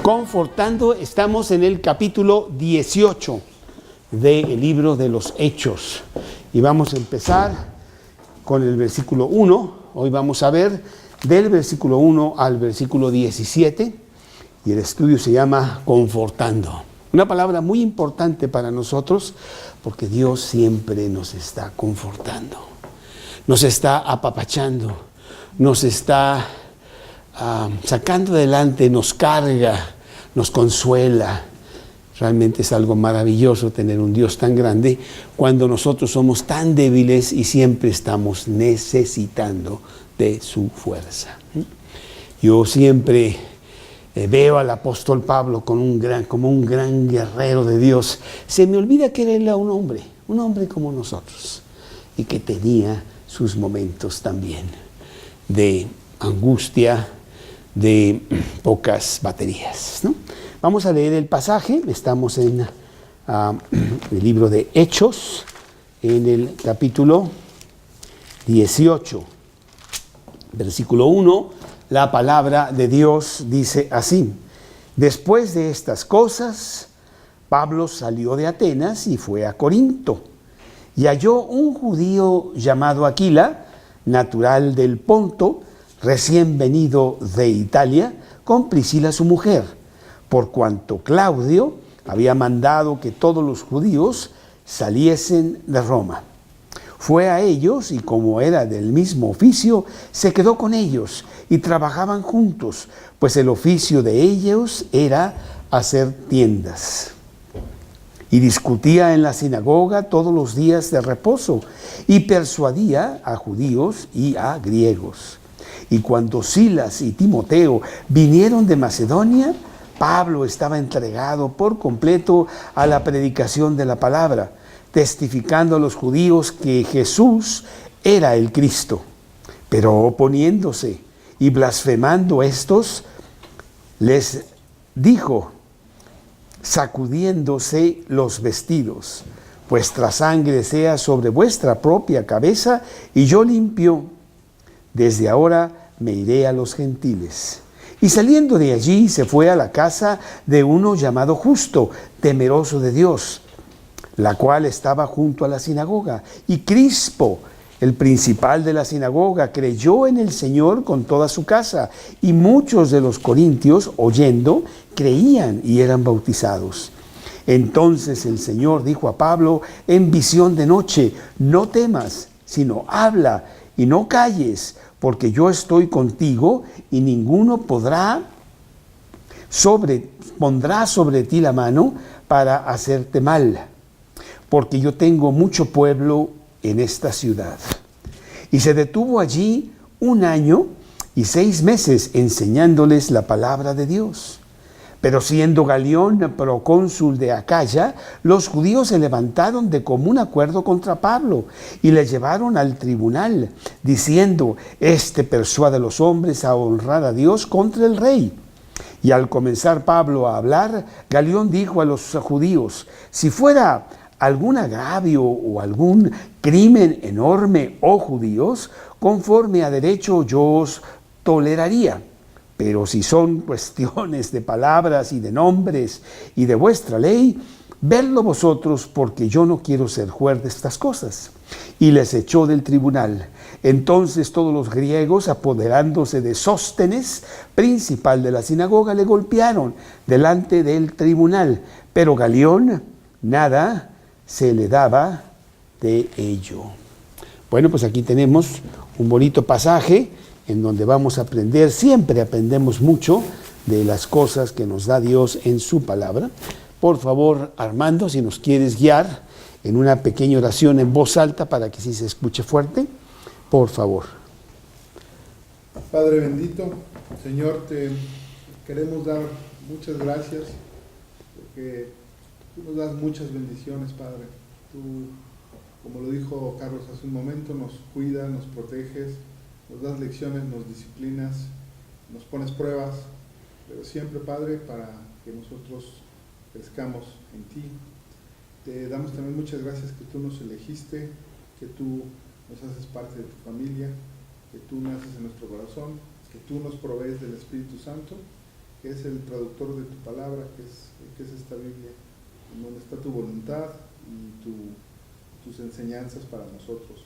Confortando, estamos en el capítulo 18 del libro de los Hechos. Y vamos a empezar con el versículo 1. Hoy vamos a ver del versículo 1 al versículo 17. Y el estudio se llama Confortando. Una palabra muy importante para nosotros porque Dios siempre nos está confortando. Nos está apapachando. Nos está sacando adelante, nos carga, nos consuela. Realmente es algo maravilloso tener un Dios tan grande cuando nosotros somos tan débiles y siempre estamos necesitando de su fuerza. Yo siempre veo al apóstol Pablo como un gran guerrero de Dios. Se me olvida que él era un hombre como nosotros y que tenía sus momentos también de angustia, de pocas baterías, ¿no? Vamos a leer el pasaje. Estamos en el libro de Hechos, en el capítulo 18, versículo 1. La palabra de Dios dice así: después de estas cosas, Pablo salió de Atenas y fue a Corinto, y halló un judío llamado Aquila, natural del Ponto, recién venido de Italia, con Priscila su mujer, por cuanto Claudio había mandado que todos los judíos saliesen de Roma. Fue a ellos y como era del mismo oficio, se quedó con ellos y trabajaban juntos, pues el oficio de ellos era hacer tiendas. Y discutía en la sinagoga todos los días de reposo y persuadía a judíos y a griegos. Y cuando Silas y Timoteo vinieron de Macedonia, Pablo estaba entregado por completo a la predicación de la palabra, testificando a los judíos que Jesús era el Cristo. Pero oponiéndose y blasfemando estos, les dijo, sacudiéndose los vestidos: vuestra sangre sea sobre vuestra propia cabeza, y yo limpio. Desde ahora me iré a los gentiles. Y saliendo de allí se fue a la casa de uno llamado Justo, temeroso de Dios, la cual estaba junto a la sinagoga. Y Crispo, el principal de la sinagoga, creyó en el Señor con toda su casa. Y muchos de los corintios, oyendo, creían y eran bautizados. Entonces el Señor dijo a Pablo en visión de noche: no temas, sino habla y no calles, porque yo estoy contigo y ninguno pondrá sobre ti la mano para hacerte mal, porque yo tengo mucho pueblo en esta ciudad. Y se detuvo allí 1 año y 6 meses enseñándoles la palabra de Dios. Pero siendo Galión procónsul de Acaya, los judíos se levantaron de común acuerdo contra Pablo y le llevaron al tribunal, diciendo: este persuade a los hombres a honrar a Dios contra el rey. Y al comenzar Pablo a hablar, Galión dijo a los judíos: si fuera algún agravio o algún crimen enorme, oh judíos, conforme a derecho yo os toleraría. Pero si son cuestiones de palabras y de nombres y de vuestra ley, vedlo vosotros, porque yo no quiero ser juez de estas cosas. Y les echó del tribunal. Entonces todos los griegos, apoderándose de Sóstenes, principal de la sinagoga, le golpearon delante del tribunal. Pero Galión nada se le daba de ello. Bueno, pues aquí tenemos un bonito pasaje en donde vamos a aprender. Siempre aprendemos mucho de las cosas que nos da Dios en su palabra. Por favor, Armando, si nos quieres guiar en una pequeña oración en voz alta para que sí se escuche fuerte, por favor. Padre bendito, Señor, te queremos dar muchas gracias porque tú nos das muchas bendiciones, Padre. Tú, como lo dijo Carlos hace un momento, nos cuidas, nos proteges, nos das lecciones, nos disciplinas, nos pones pruebas, pero siempre, Padre, para que nosotros crezcamos en ti. Te damos también muchas gracias que tú nos elegiste, que tú nos haces parte de tu familia, que tú naces en nuestro corazón, que tú nos provees del Espíritu Santo, que es el traductor de tu palabra, que es esta Biblia, en donde está tu voluntad y tus enseñanzas para nosotros.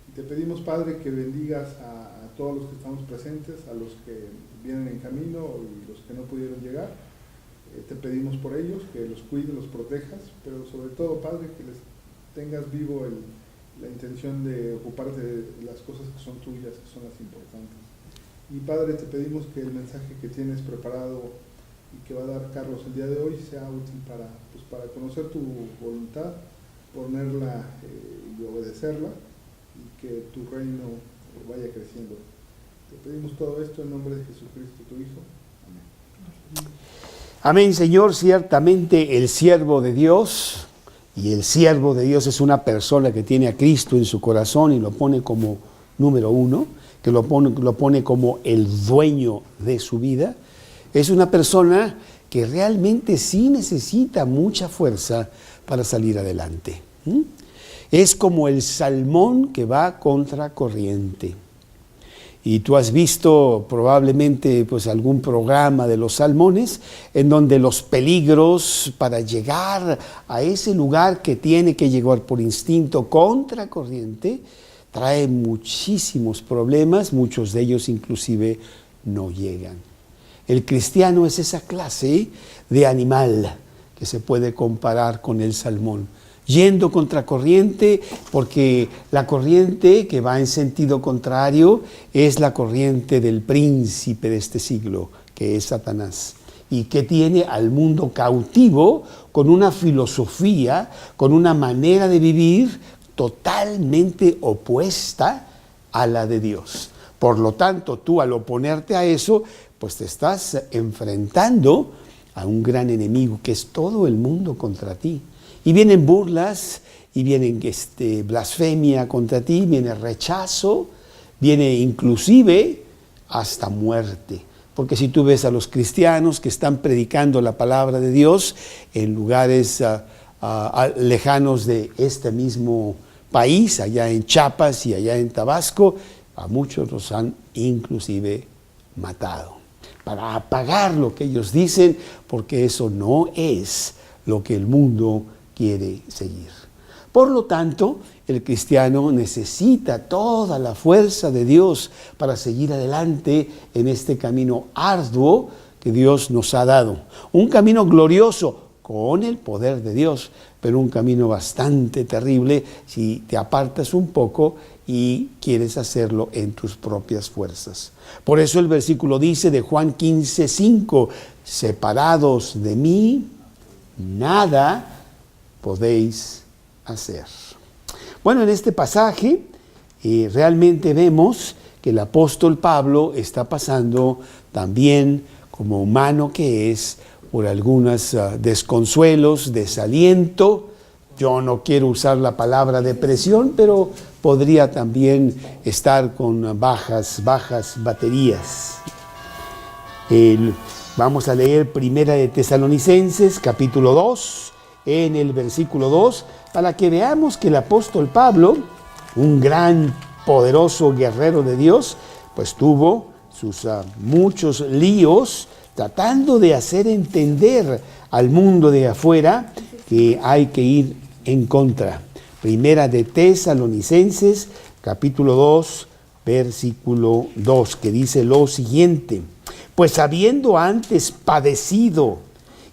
Y te pedimos, Padre, que bendigas a todos los que estamos presentes, a los que vienen en camino y los que no pudieron llegar. Te pedimos por ellos, que los cuides, los protejas, pero sobre todo, Padre, que les tengas vivo la intención de ocuparte de las cosas que son tuyas, que son las importantes. Y Padre, te pedimos que el mensaje que tienes preparado y que va a dar Carlos el día de hoy sea útil para conocer tu voluntad, ponerla y obedecerla, y que tu reino vaya creciendo. Te pedimos todo esto en nombre de Jesucristo, tu Hijo. Amén. Amén, Señor. Ciertamente el siervo de Dios, y el siervo de Dios es una persona que tiene a Cristo en su corazón y lo pone como número uno, que lo pone como el dueño de su vida. Es una persona que realmente sí necesita mucha fuerza para salir adelante. Es como el salmón que va contra corriente. Y tú has visto probablemente pues algún programa de los salmones en donde los peligros para llegar a ese lugar que tiene que llegar por instinto contra corriente trae muchísimos problemas, muchos de ellos inclusive no llegan. El cristiano es esa clase de animal que se puede comparar con el salmón, yendo contra corriente, porque la corriente que va en sentido contrario es la corriente del príncipe de este siglo, que es Satanás, y que tiene al mundo cautivo con una filosofía, con una manera de vivir totalmente opuesta a la de Dios. Por lo tanto, tú al oponerte a eso, pues te estás enfrentando a un gran enemigo que es todo el mundo contra ti. Y vienen burlas, y vienen blasfemia contra ti, viene rechazo, viene inclusive hasta muerte. Porque si tú ves a los cristianos que están predicando la palabra de Dios en lugares lejanos de este mismo país, allá en Chiapas y allá en Tabasco, a muchos los han inclusive matado, para apagar lo que ellos dicen, porque eso no es lo que el mundo quiere seguir. Por lo tanto, el cristiano necesita toda la fuerza de Dios para seguir adelante en este camino arduo que Dios nos ha dado. Un camino glorioso con el poder de Dios, pero un camino bastante terrible si te apartas un poco y quieres hacerlo en tus propias fuerzas. Por eso el versículo dice de Juan 15:5, separados de mí, nada podéis hacer. Bueno, en este pasaje realmente vemos que el apóstol Pablo está pasando también, como humano que es, por algunos desconsuelos, desaliento. Yo no quiero usar la palabra depresión, pero podría también estar con bajas baterías. Vamos a leer Primera de Tesalonicenses, capítulo 2, en el versículo 2, para que veamos que el apóstol Pablo, un gran, poderoso guerrero de Dios, pues tuvo sus muchos líos tratando de hacer entender al mundo de afuera que hay que ir en contra. Primera de Tesalonicenses, capítulo 2, versículo 2, que dice lo siguiente: pues habiendo antes padecido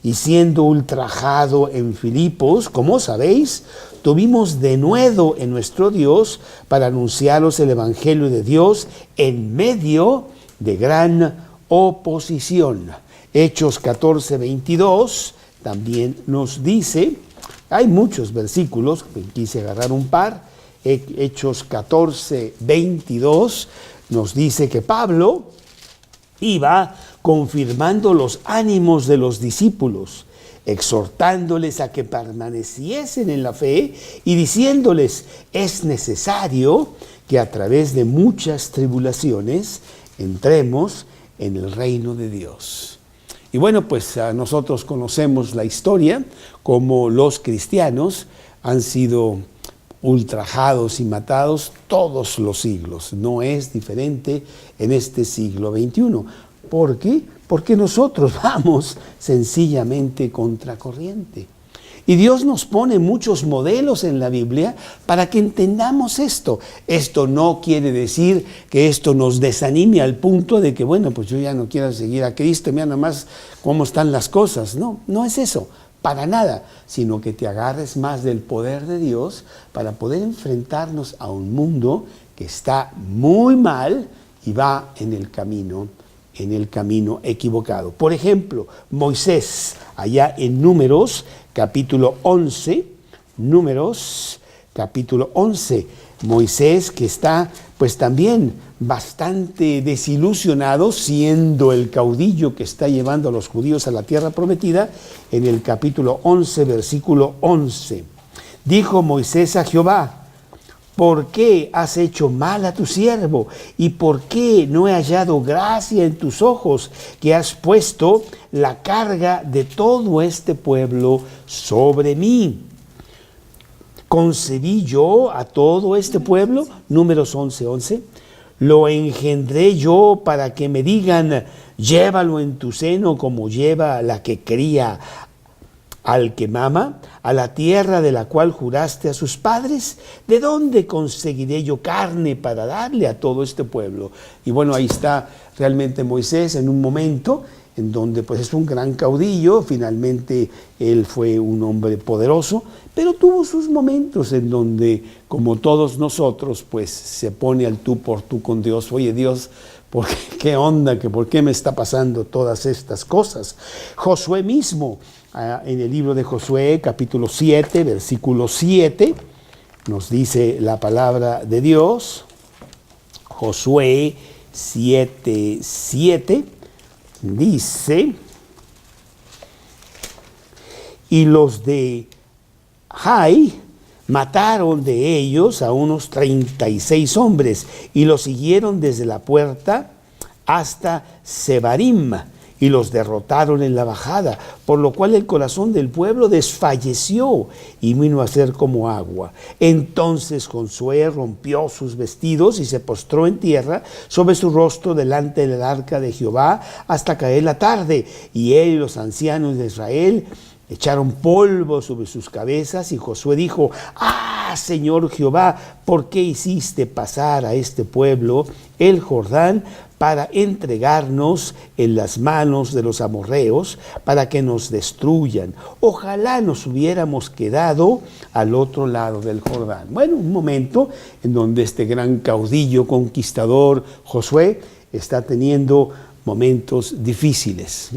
y siendo ultrajado en Filipos, como sabéis, tuvimos denuedo en nuestro Dios para anunciaros el evangelio de Dios en medio de gran oposición. Hechos 14:22 también nos dice, hay muchos versículos, quise agarrar un par. Hechos 14:22 nos dice que Pablo iba confirmando los ánimos de los discípulos, exhortándoles a que permaneciesen en la fe y diciéndoles, es necesario que a través de muchas tribulaciones entremos en el reino de Dios. Y bueno, pues nosotros conocemos la historia, como los cristianos han sido ultrajados y matados todos los siglos. No es diferente en este siglo XXI. ¿Por qué? Porque nosotros vamos sencillamente contracorriente. Y Dios nos pone muchos modelos en la Biblia para que entendamos esto. Esto no quiere decir que esto nos desanime al punto de que, bueno, pues yo ya no quiero seguir a Cristo, mira nada más cómo están las cosas. No, no es eso, para nada, sino que te agarres más del poder de Dios para poder enfrentarnos a un mundo que está muy mal y va en el camino equivocado. Por ejemplo, Moisés, allá en Números, capítulo 11, Moisés que está pues también bastante desilusionado siendo el caudillo que está llevando a los judíos a la tierra prometida, en el capítulo 11, versículo 11. Dijo Moisés a Jehová: ¿por qué has hecho mal a tu siervo? ¿Y por qué no he hallado gracia en tus ojos, que has puesto la carga de todo este pueblo sobre mí? ¿Concebí yo a todo este pueblo? Números 11:11. Lo engendré yo para que me digan: llévalo en tu seno como lleva la que cría al que mama, a la tierra de la cual juraste a sus padres. ¿De dónde conseguiré yo carne para darle a todo este pueblo? Y bueno, ahí está realmente Moisés en un momento en donde pues es un gran caudillo. Finalmente él fue un hombre poderoso, pero tuvo sus momentos en donde, como todos nosotros, pues se pone al tú por tú con Dios. Oye, Dios, ¿qué onda? ¿Por qué me está pasando todas estas cosas? Josué mismo, en el libro de Josué, capítulo 7, versículo 7, nos dice la palabra de Dios. Josué 7:7 dice: y los de Jai mataron de ellos a unos 36 hombres y los siguieron desde la puerta hasta Sebarim y los derrotaron en la bajada, por lo cual el corazón del pueblo desfalleció y vino a ser como agua. Entonces Josué rompió sus vestidos y se postró en tierra sobre su rostro delante del arca de Jehová hasta caer la tarde, y él y los ancianos de Israel echaron polvo sobre sus cabezas, y Josué dijo: ¡ah, Señor Jehová! ¿Por qué hiciste pasar a este pueblo el Jordán para entregarnos en las manos de los amorreos, para que nos destruyan? Ojalá nos hubiéramos quedado al otro lado del Jordán. Bueno, un momento en donde este gran caudillo conquistador Josué está teniendo momentos difíciles.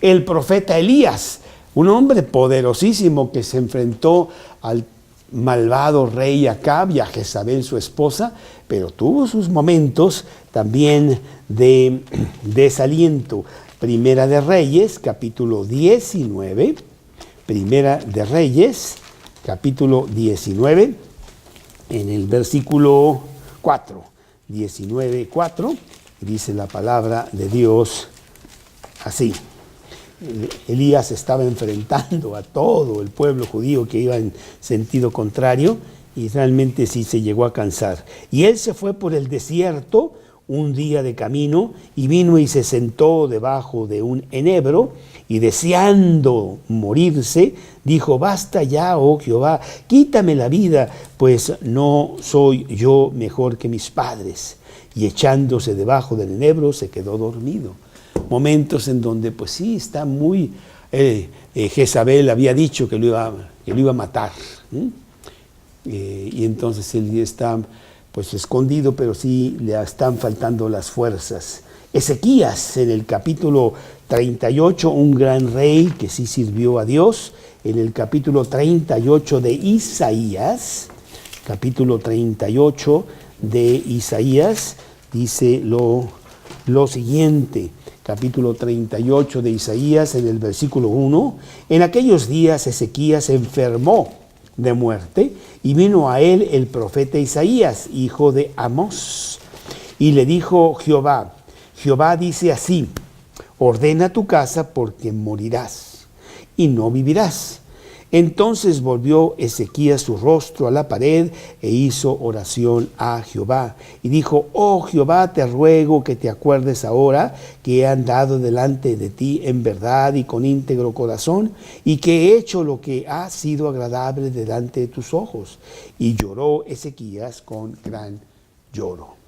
El profeta Elías, un hombre poderosísimo que se enfrentó al malvado rey Acab y a Jezabel su esposa, pero tuvo sus momentos también de desaliento. Primera de Reyes, capítulo 19, Primera de Reyes, capítulo 19, en el versículo 4, 19:4, dice la palabra de Dios así. Elías estaba enfrentando a todo el pueblo judío que iba en sentido contrario, y realmente sí se llegó a cansar. Y él se fue por el desierto un día de camino, y vino y se sentó debajo de un enebro, y deseando morirse, dijo: basta ya, oh Jehová, quítame la vida, pues no soy yo mejor que mis padres. Y echándose debajo del enebro se quedó dormido. Momentos en donde pues sí está muy... Jezabel había dicho que lo iba a matar. Y entonces él está pues escondido, pero sí le están faltando las fuerzas. Ezequías, en el capítulo 38, un gran rey que sí sirvió a Dios. En el capítulo 38 de Isaías, capítulo 38 de Isaías, dice lo siguiente. Capítulo 38 de Isaías, en el versículo 1, en aquellos días Ezequías se enfermó de muerte, y vino a él el profeta Isaías, hijo de Amós, y le dijo Jehová dice así: ordena tu casa porque morirás y no vivirás. Entonces volvió Ezequías su rostro a la pared e hizo oración a Jehová. Y dijo: oh Jehová, te ruego que te acuerdes ahora que he andado delante de ti en verdad y con íntegro corazón, y que he hecho lo que ha sido agradable delante de tus ojos. Y lloró Ezequías con gran lloro.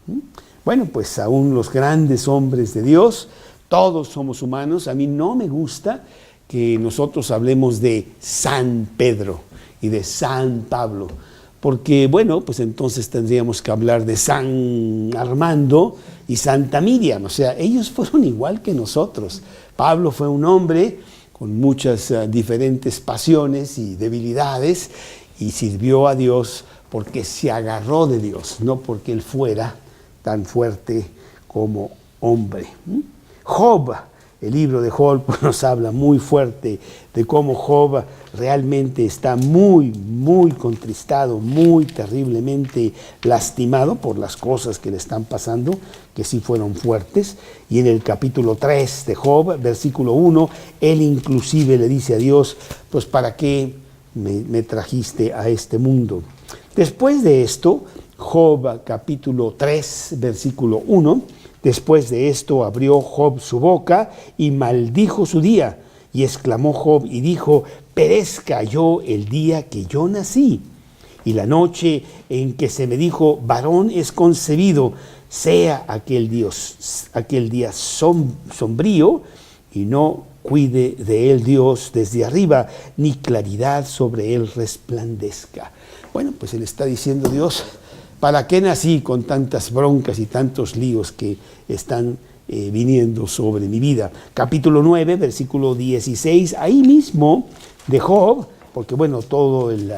Bueno, pues aún los grandes hombres de Dios, todos somos humanos. A mí no me gusta que nosotros hablemos de San Pedro y de San Pablo, porque bueno, pues entonces tendríamos que hablar de San Armando y Santa Miriam. O sea, ellos fueron igual que nosotros. Pablo fue un hombre con muchas diferentes pasiones y debilidades, y sirvió a Dios porque se agarró de Dios, no porque él fuera tan fuerte como hombre. Job, el libro de Job nos habla muy fuerte de cómo Job realmente está muy contristado, muy terriblemente lastimado por las cosas que le están pasando, que sí fueron fuertes. Y en el capítulo 3 de Job, versículo 1, él inclusive le dice a Dios: pues ¿para qué me trajiste a este mundo? Después de esto, Job capítulo 3, versículo 1, después de esto abrió Job su boca y maldijo su día, y exclamó Job y dijo: perezca yo el día que yo nací, y la noche en que se me dijo: varón es concebido, sea aquel día sombrío, y no cuide de él Dios desde arriba, ni claridad sobre él resplandezca. Bueno, pues él está diciendo: Dios, ¿para qué nací con tantas broncas y tantos líos que están viniendo sobre mi vida? Capítulo 9, versículo 16, ahí mismo de Job, porque bueno, todo el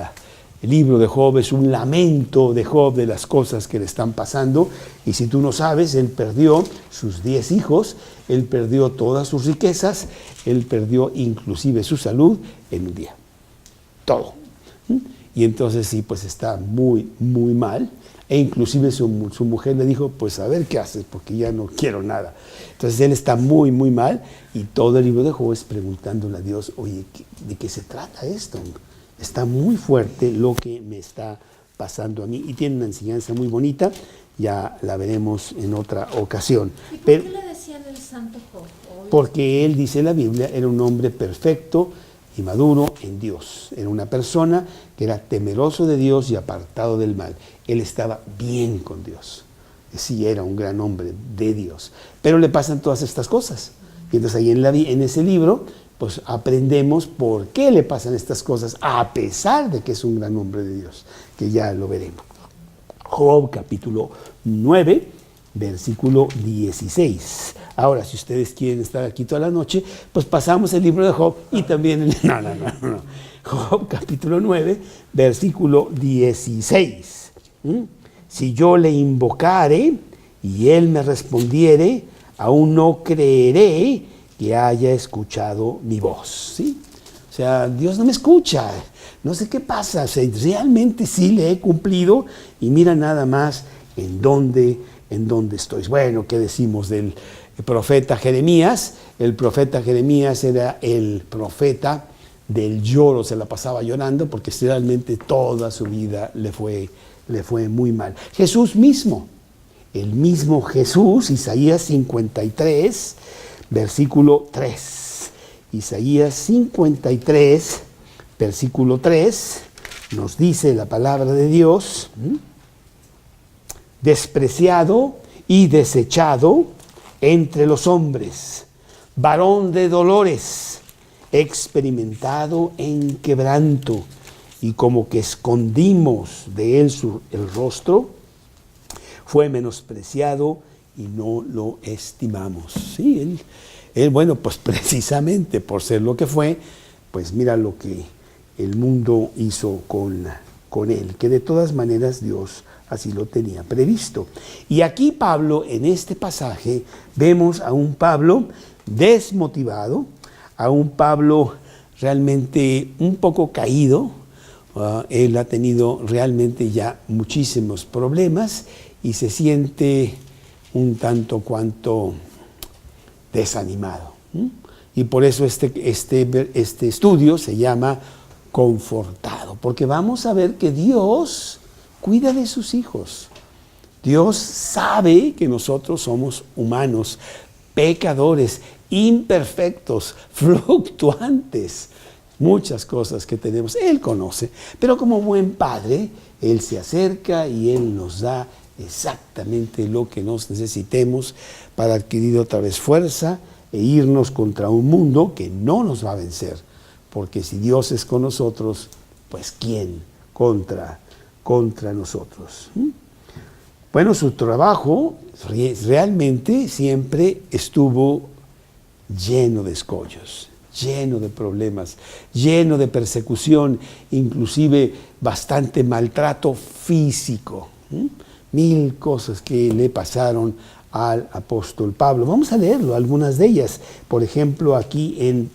libro de Job es un lamento de Job de las cosas que le están pasando. Y si tú no sabes, él perdió sus 10 hijos, él perdió todas sus riquezas, él perdió inclusive su salud en un día. Todo. Y entonces sí, pues está muy mal. E inclusive su mujer le dijo: pues a ver qué haces, porque ya no quiero nada. Entonces él está muy mal, y todo el libro de Job es preguntándole a Dios: oye, ¿de qué se trata esto? Está muy fuerte lo que me está pasando a mí. Y tiene una enseñanza muy bonita, ya la veremos en otra ocasión. ¿Y por qué le decían el santo Job? Porque él, dice la Biblia, era un hombre perfecto y maduro en Dios. Era una persona que era temeroso de Dios y apartado del mal. Él estaba bien con Dios. Sí, era un gran hombre de Dios. Pero le pasan todas estas cosas. Y entonces ahí en ese libro, pues aprendemos por qué le pasan estas cosas, a pesar de que es un gran hombre de Dios, que ya lo veremos. Job capítulo 9, versículo 16. Ahora, si ustedes quieren estar aquí toda la noche, pues pasamos el libro de Job y también no. Job capítulo 9, versículo 16. Si yo le invocare y él me respondiere, aún no creeré que haya escuchado mi voz. ¿Sí? O sea, Dios no me escucha. No sé qué pasa. O sea, realmente sí le he cumplido, y mira nada más en dónde estoy. Bueno, ¿qué decimos del profeta Jeremías? El profeta Jeremías era el profeta del lloro, se la pasaba llorando porque realmente toda su vida le fue muy mal. Jesús mismo, el mismo Jesús, Isaías 53, versículo 3. Isaías 53, versículo 3, nos dice la palabra de Dios: despreciado y desechado entre los hombres, varón de dolores, experimentado en quebranto, y como que escondimos de él el rostro, fue menospreciado y no lo estimamos. Sí, él, bueno, pues precisamente por ser lo que fue, pues mira lo que el mundo hizo con él, que de todas maneras Dios así lo tenía previsto. Y aquí Pablo, en este pasaje, vemos a un Pablo desmotivado, a un Pablo realmente un poco caído. Él ha tenido realmente ya muchísimos problemas y se siente un tanto cuanto desanimado. Y por eso este estudio se llama confortado. Porque vamos a ver que Dios cuida de sus hijos. Dios sabe que nosotros somos humanos, pecadores, imperfectos, fluctuantes. Muchas cosas que tenemos, Él conoce. Pero como buen padre, Él se acerca y Él nos da exactamente lo que nos necesitemos para adquirir otra vez fuerza e irnos contra un mundo que no nos va a vencer. Porque si Dios es con nosotros, pues ¿quién contra nosotros? Bueno, su trabajo realmente siempre estuvo lleno de escollos, lleno de problemas, lleno de persecución, inclusive bastante maltrato físico. 1000 cosas que le pasaron al apóstol Pablo. Vamos a leerlo, algunas de ellas. Por ejemplo, aquí en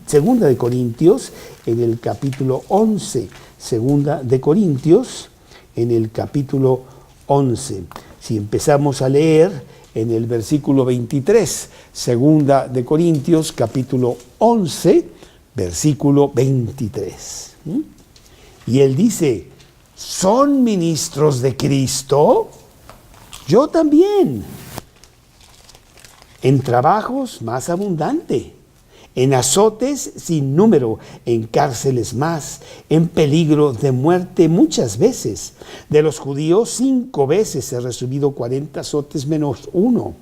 Segunda de Corintios, en el capítulo 11. Segunda de Corintios, en el capítulo 11. Si empezamos a leer en el versículo 23, Segunda de Corintios, capítulo 11, versículo 23. Y él dice, ¿son ministros de Cristo? Yo también. En trabajos más abundante, en azotes sin número, en cárceles más, en peligro de muerte muchas veces. De los judíos 5 veces he recibido 40 azotes menos 1.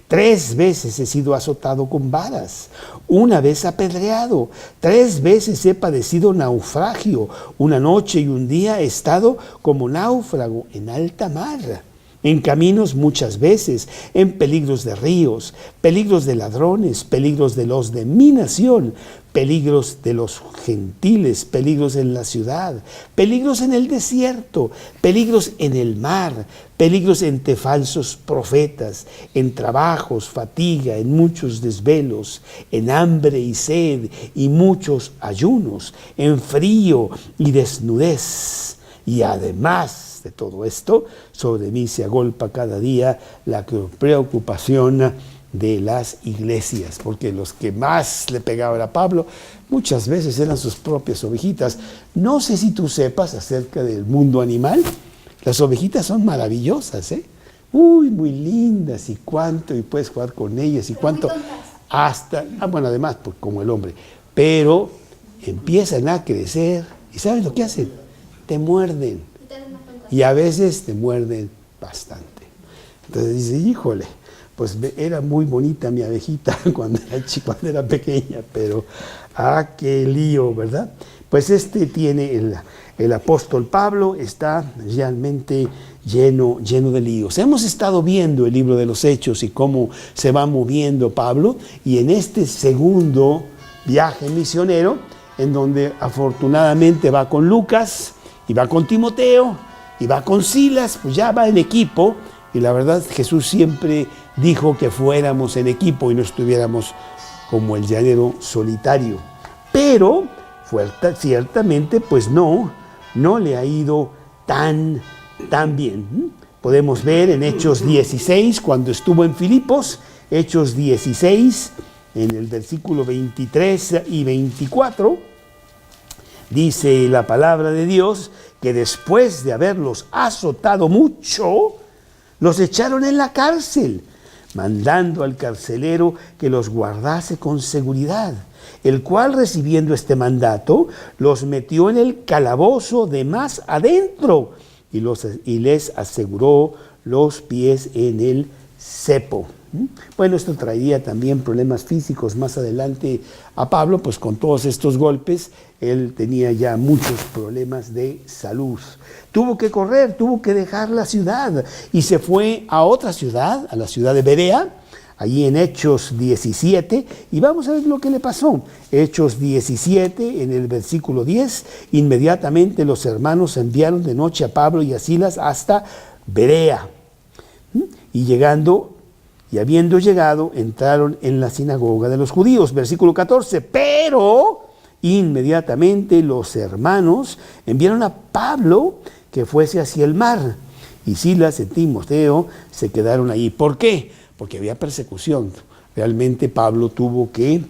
3 veces he sido azotado con varas. 1 vez apedreado. 3 veces he padecido naufragio. 1 noche y 1 día he estado como náufrago en alta mar. En caminos muchas veces, en peligros de ríos, peligros de ladrones, peligros de los de mi nación, peligros de los gentiles, peligros en la ciudad, peligros en el desierto, peligros en el mar, peligros entre falsos profetas, en trabajos, fatiga, en muchos desvelos, en hambre y sed y muchos ayunos, en frío y desnudez. Y además de todo esto, sobre mí se agolpa cada día la preocupación de las iglesias, porque los que más le pegaban a Pablo muchas veces eran sus propias ovejitas. No sé si tú sepas acerca del mundo animal, las ovejitas son maravillosas, muy lindas y cuánto, y puedes jugar con ellas y cuánto, hasta, bueno, además pues, como el hombre, pero empiezan a crecer y ¿sabes lo que hacen? Te muerden. Y a veces te muerden bastante. Entonces dice, híjole, pues era muy bonita mi abejita cuando era pequeña, pero qué lío, ¿verdad? Pues tiene el apóstol Pablo, está realmente lleno de líos. Hemos estado viendo el libro de los Hechos y cómo se va moviendo Pablo, y en este segundo viaje misionero, en donde afortunadamente va con Lucas y va con Timoteo, y va con Silas, pues ya va en equipo, y la verdad Jesús siempre dijo que fuéramos en equipo y no estuviéramos como el llanero solitario. Pero ciertamente pues no le ha ido tan bien. Podemos ver en Hechos 16, cuando estuvo en Filipos, Hechos 16, en el versículo 23 y 24, dice la palabra de Dios, que después de haberlos azotado mucho, los echaron en la cárcel, mandando al carcelero que los guardase con seguridad, el cual, recibiendo este mandato, los metió en el calabozo de más adentro y les aseguró los pies en el cepo. Bueno, esto traería también problemas físicos más adelante a Pablo, pues con todos estos golpes, él tenía ya muchos problemas de salud. Tuvo que correr, tuvo que dejar la ciudad y se fue a otra ciudad, a la ciudad de Berea, allí en Hechos 17, y vamos a ver lo que le pasó. Hechos 17, en el versículo 10, inmediatamente los hermanos enviaron de noche a Pablo y a Silas hasta Berea, y habiendo llegado, entraron en la sinagoga de los judíos. Versículo 14, pero inmediatamente los hermanos enviaron a Pablo que fuese hacia el mar, y Silas y Timoteo se quedaron ahí. ¿Por qué? Porque había persecución. Realmente Pablo tuvo que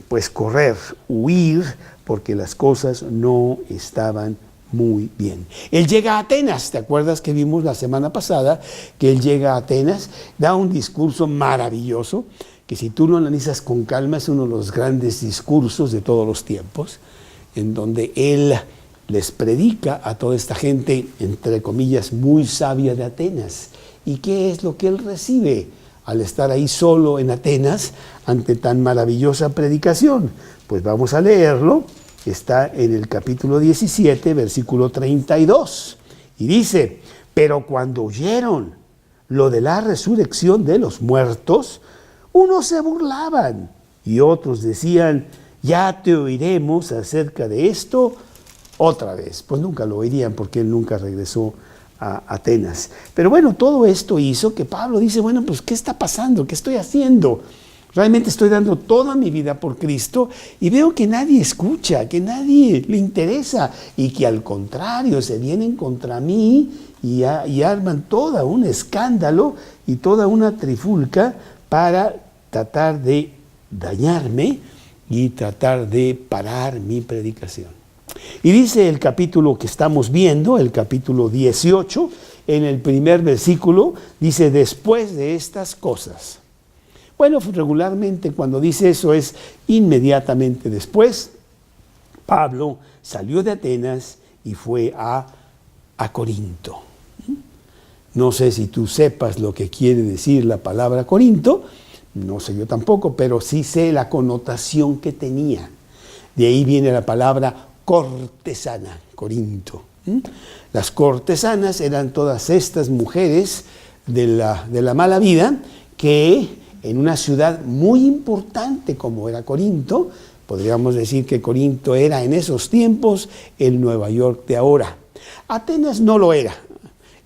pues correr, huir, porque las cosas no estaban muy bien. Él llega a Atenas, ¿te acuerdas que vimos la semana pasada que él llega a Atenas? Da un discurso maravilloso, que si tú lo analizas con calma es uno de los grandes discursos de todos los tiempos, en donde él les predica a toda esta gente, entre comillas, muy sabia de Atenas. ¿Y qué es lo que él recibe al estar ahí solo en Atenas ante tan maravillosa predicación? Pues vamos a leerlo. Está en el capítulo 17, versículo 32. Y dice: pero cuando oyeron lo de la resurrección de los muertos, unos se burlaban y otros decían: ya te oiremos acerca de esto otra vez. Pues nunca lo oirían porque él nunca regresó a Atenas. Pero bueno, todo esto hizo que Pablo dice: bueno, pues ¿qué está pasando? ¿Qué estoy haciendo? Realmente estoy dando toda mi vida por Cristo y veo que nadie escucha, que nadie le interesa y que al contrario se vienen contra mí y arman todo un escándalo y toda una trifulca para tratar de dañarme y tratar de parar mi predicación. Y dice el capítulo que estamos viendo, el capítulo 18, en el primer versículo, dice: después de estas cosas. Bueno, regularmente cuando dice eso es inmediatamente después. Pablo salió de Atenas y fue a Corinto. No sé si tú sepas lo que quiere decir la palabra Corinto, no sé yo tampoco, pero sí sé la connotación que tenía. De ahí viene la palabra cortesana, Corinto. Las cortesanas eran todas estas mujeres de la mala vida que en una ciudad muy importante como era Corinto, podríamos decir que Corinto era en esos tiempos el Nueva York de ahora. Atenas no lo era.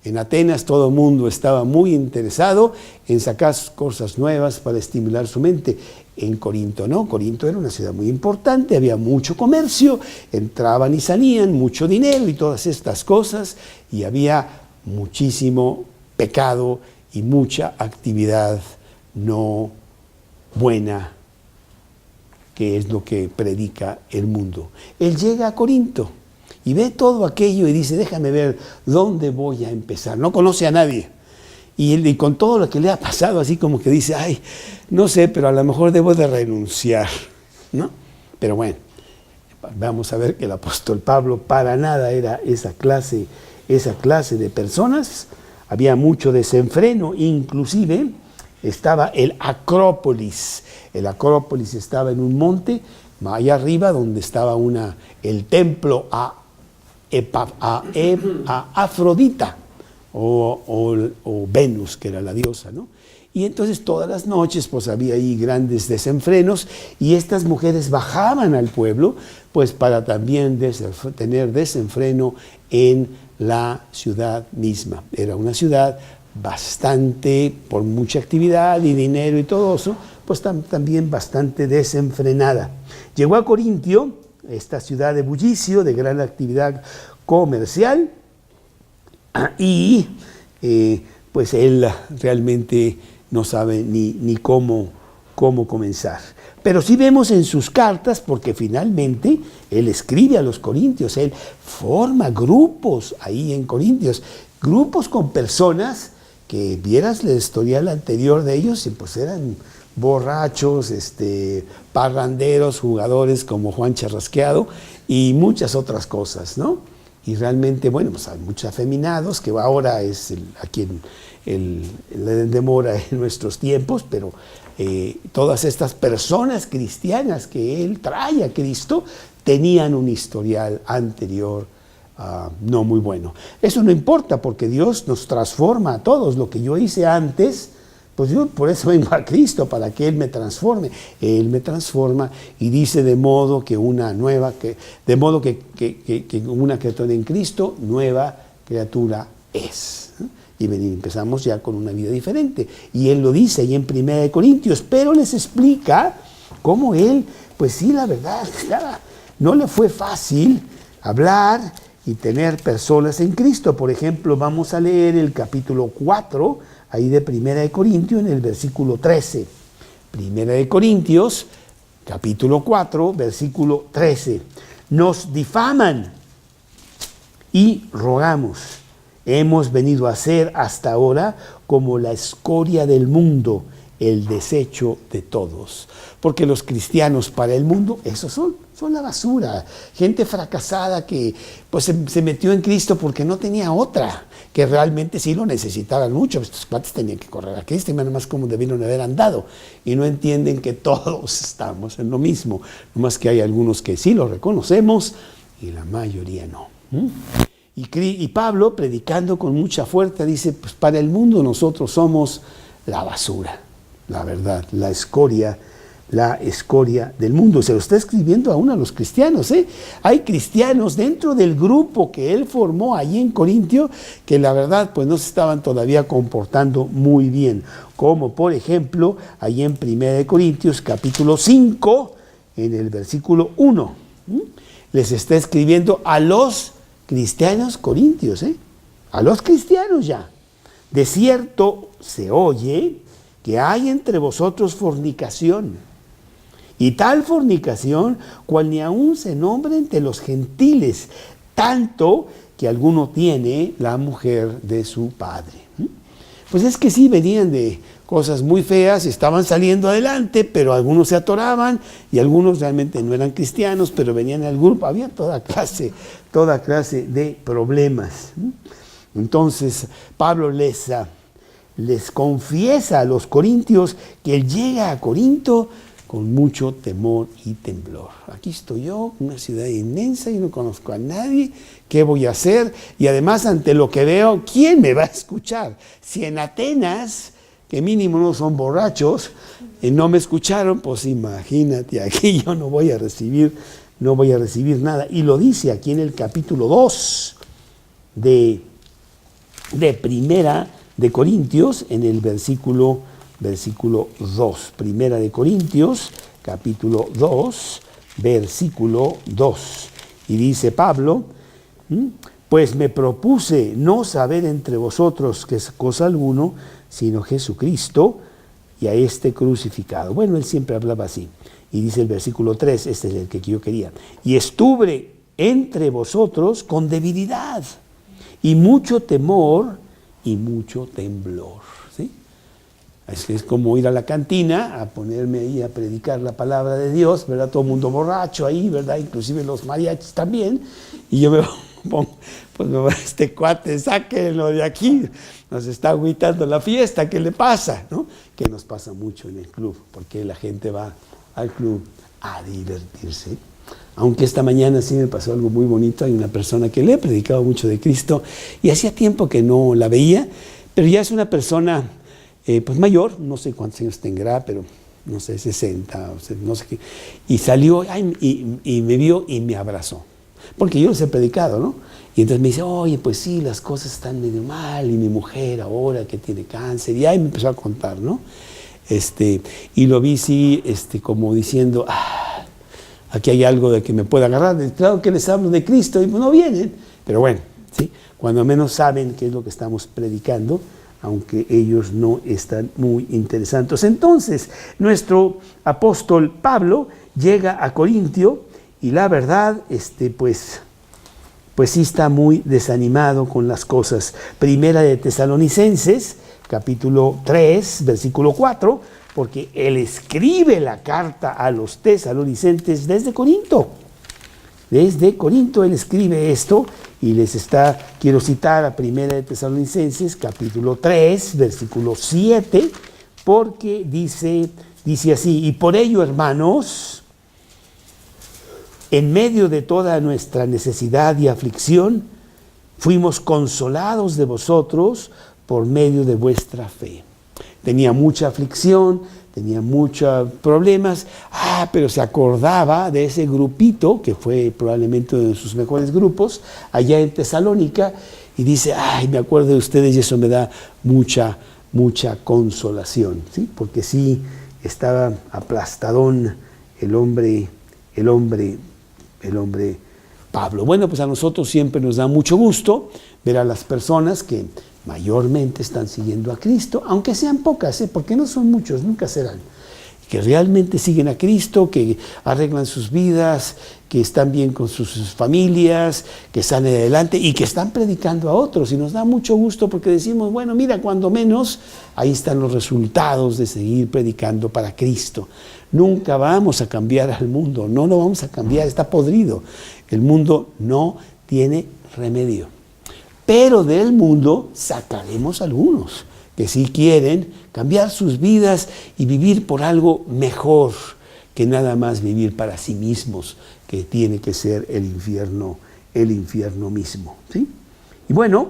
En Atenas todo el mundo estaba muy interesado en sacar cosas nuevas para estimular su mente. En Corinto no, Corinto era una ciudad muy importante, había mucho comercio, entraban y salían, mucho dinero y todas estas cosas, y había muchísimo pecado y mucha actividad no buena, que es lo que predica el mundo. Él llega a Corinto y ve todo aquello y dice: déjame ver dónde voy a empezar. No conoce a nadie. Y con todo lo que le ha pasado, así como que dice: ay, no sé, pero a lo mejor debo de renunciar, ¿no? Pero bueno, vamos a ver que el apóstol Pablo para nada era esa clase de personas. Había mucho desenfreno, inclusive estaba el Acrópolis. El Acrópolis estaba en un monte, allá arriba, donde estaba el templo a Afrodita, o Venus, que era la diosa, ¿no? Y entonces todas las noches pues había ahí grandes desenfrenos y estas mujeres bajaban al pueblo pues para también tener desenfreno en la ciudad misma. Era una ciudad bastante, por mucha actividad y dinero y todo eso, pues también bastante desenfrenada. Llegó a Corintio, esta ciudad de bullicio, de gran actividad comercial, y pues él realmente no sabe ni cómo comenzar. Pero sí vemos en sus cartas, porque finalmente él escribe a los corintios, él forma grupos ahí en Corintios, grupos con personas que vieras el historial anterior de ellos y pues eran borrachos, parranderos, jugadores como Juan Charrasqueado y muchas otras cosas, ¿no? Y realmente, bueno, pues hay muchos afeminados, que ahora es aquí el de Mora en nuestros tiempos, pero todas estas personas cristianas que él trae a Cristo tenían un historial anterior no muy bueno. Eso no importa, porque Dios nos transforma a todos. Lo que yo hice antes, pues yo por eso vengo a Cristo, para que Él me transforme. Él me transforma y dice de modo que una criatura en Cristo, nueva criatura es. Y empezamos ya con una vida diferente. Y Él lo dice ahí en 1 Corintios, pero les explica cómo Él, pues sí, la verdad, no le fue fácil hablar y tener personas en Cristo. Por ejemplo, vamos a leer el capítulo 4, ahí de 1 Corintios, en el versículo 13. 1 Corintios capítulo 4, versículo 13. Nos difaman y rogamos. Hemos venido a ser hasta ahora como la escoria del mundo, el desecho de todos. Porque los cristianos para el mundo, esos son la basura. Gente fracasada que pues se metió en Cristo porque no tenía otra, que realmente sí lo necesitaban mucho. Estos cuates tenían que correr a Cristo y nada más como debieron haber andado. Y no entienden que todos estamos en lo mismo. Nomás que hay algunos que sí lo reconocemos y la mayoría no. Y Pablo, predicando con mucha fuerza, dice, pues para el mundo nosotros somos la basura, la verdad, la escoria del mundo. Se lo está escribiendo aún a los cristianos, ¿eh? Hay cristianos dentro del grupo que él formó allí en Corintio que la verdad pues no se estaban todavía comportando muy bien. Como por ejemplo, allí en 1 Corintios capítulo 5, en el versículo 1, les está escribiendo a los cristianos corintios, a los cristianos ya. De cierto se oye que hay entre vosotros fornicación, y tal fornicación cual ni aún se nombra entre los gentiles, tanto que alguno tiene la mujer de su padre. Pues es que sí, venían de cosas muy feas, estaban saliendo adelante, pero algunos se atoraban y algunos realmente no eran cristianos, pero venían al grupo, había toda clase de problemas. Entonces Pablo les confiesa a los corintios que él llega a Corinto con mucho temor y temblor. Aquí estoy yo, una ciudad inmensa, y no conozco a nadie, ¿qué voy a hacer? Y además ante lo que veo, ¿quién me va a escuchar? Si en Atenas, que mínimo no son borrachos, no me escucharon, pues imagínate, aquí yo no voy a recibir nada. Y lo dice aquí en el capítulo 2 de Primera de Corintios, en el versículo 2. Primera de Corintios, capítulo 2, versículo 2. Y dice Pablo, pues me propuse no saber entre vosotros qué es cosa alguno, sino Jesucristo y a este crucificado. Bueno, él siempre hablaba así. Y dice el versículo 3, este es el que yo quería. Y estuve entre vosotros con debilidad y mucho temor y mucho temblor. ¿Sí? Es como ir a la cantina a ponerme ahí a predicar la palabra de Dios, ¿verdad? Todo el mundo borracho ahí, ¿verdad? Inclusive los mariachis también. Y yo me pongo, pues este cuate, sáquenlo de aquí, nos está agüitando la fiesta, ¿qué le pasa? ¿No? Que nos pasa mucho en el club, porque la gente va al club a divertirse. Aunque esta mañana sí me pasó algo muy bonito, hay una persona que le he predicado mucho de Cristo y hacía tiempo que no la veía, pero ya es una persona pues mayor, no sé cuántos años tendrá, pero no sé, 60, no sé qué, y salió y me vio y me abrazó, porque yo les he predicado, ¿no? Y entonces me dice, oye, pues sí, las cosas están medio mal, y mi mujer ahora que tiene cáncer, y ahí me empezó a contar, ¿no? Y lo vi sí, como diciendo, aquí hay algo de que me pueda agarrar. Claro que les hablo de Cristo y no vienen, pero bueno, ¿sí? Cuando menos saben qué es lo que estamos predicando, aunque ellos no están muy interesados. Entonces, nuestro apóstol Pablo llega a Corintio y la verdad, pues sí está muy desanimado con las cosas. Primera de Tesalonicenses, capítulo 3, versículo 4, porque él escribe la carta a los tesalonicenses desde Corinto. Desde Corinto él escribe esto y quiero citar a Primera de Tesalonicenses, capítulo 3, versículo 7, porque dice así, y por ello, hermanos, en medio de toda nuestra necesidad y aflicción, fuimos consolados de vosotros por medio de vuestra fe. Tenía mucha aflicción, tenía muchos problemas, pero se acordaba de ese grupito, que fue probablemente uno de sus mejores grupos, allá en Tesalónica, y dice, me acuerdo de ustedes y eso me da mucha consolación, ¿sí? Porque sí, estaba aplastadón el hombre Pablo. Bueno, pues a nosotros siempre nos da mucho gusto ver a las personas que mayormente están siguiendo a Cristo, aunque sean pocas, porque no son muchos, nunca serán. que realmente siguen a Cristo, que arreglan sus vidas, que están bien con sus familias, que salen adelante y que están predicando a otros. Y nos da mucho gusto porque decimos, bueno, mira, cuando menos, ahí están los resultados de seguir predicando para Cristo. Nunca vamos a cambiar al mundo, no lo vamos a cambiar, está podrido. El mundo no tiene remedio. Pero del mundo sacaremos algunos que sí quieren cambiar sus vidas y vivir por algo mejor que nada más vivir para sí mismos, que tiene que ser el infierno mismo, ¿sí? Y bueno,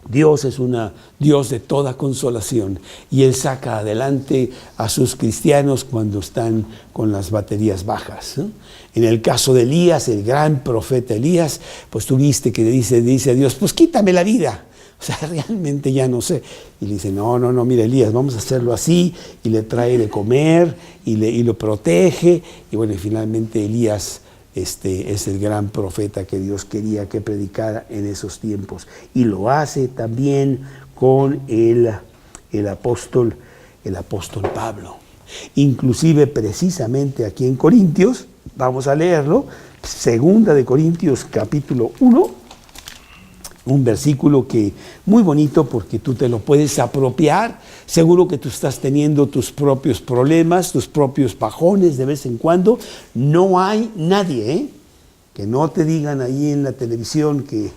Dios es un Dios de toda consolación y Él saca adelante a sus cristianos cuando están con las baterías bajas, ¿no? En el caso de Elías, el gran profeta Elías, pues tú viste que le dice a Dios, pues quítame la vida. O sea, realmente ya no sé. Y le dice, no, mira Elías, vamos a hacerlo así. Y le trae de comer y lo protege. Y bueno, y finalmente Elías es el gran profeta que Dios quería que predicara en esos tiempos. Y lo hace también con el apóstol Pablo. Inclusive precisamente aquí en Corintios, vamos a leerlo, 2 de Corintios capítulo 1, un versículo que muy bonito porque tú te lo puedes apropiar. Seguro que tú estás teniendo tus propios problemas, tus propios bajones de vez en cuando. No hay nadie, que no te digan ahí en la televisión que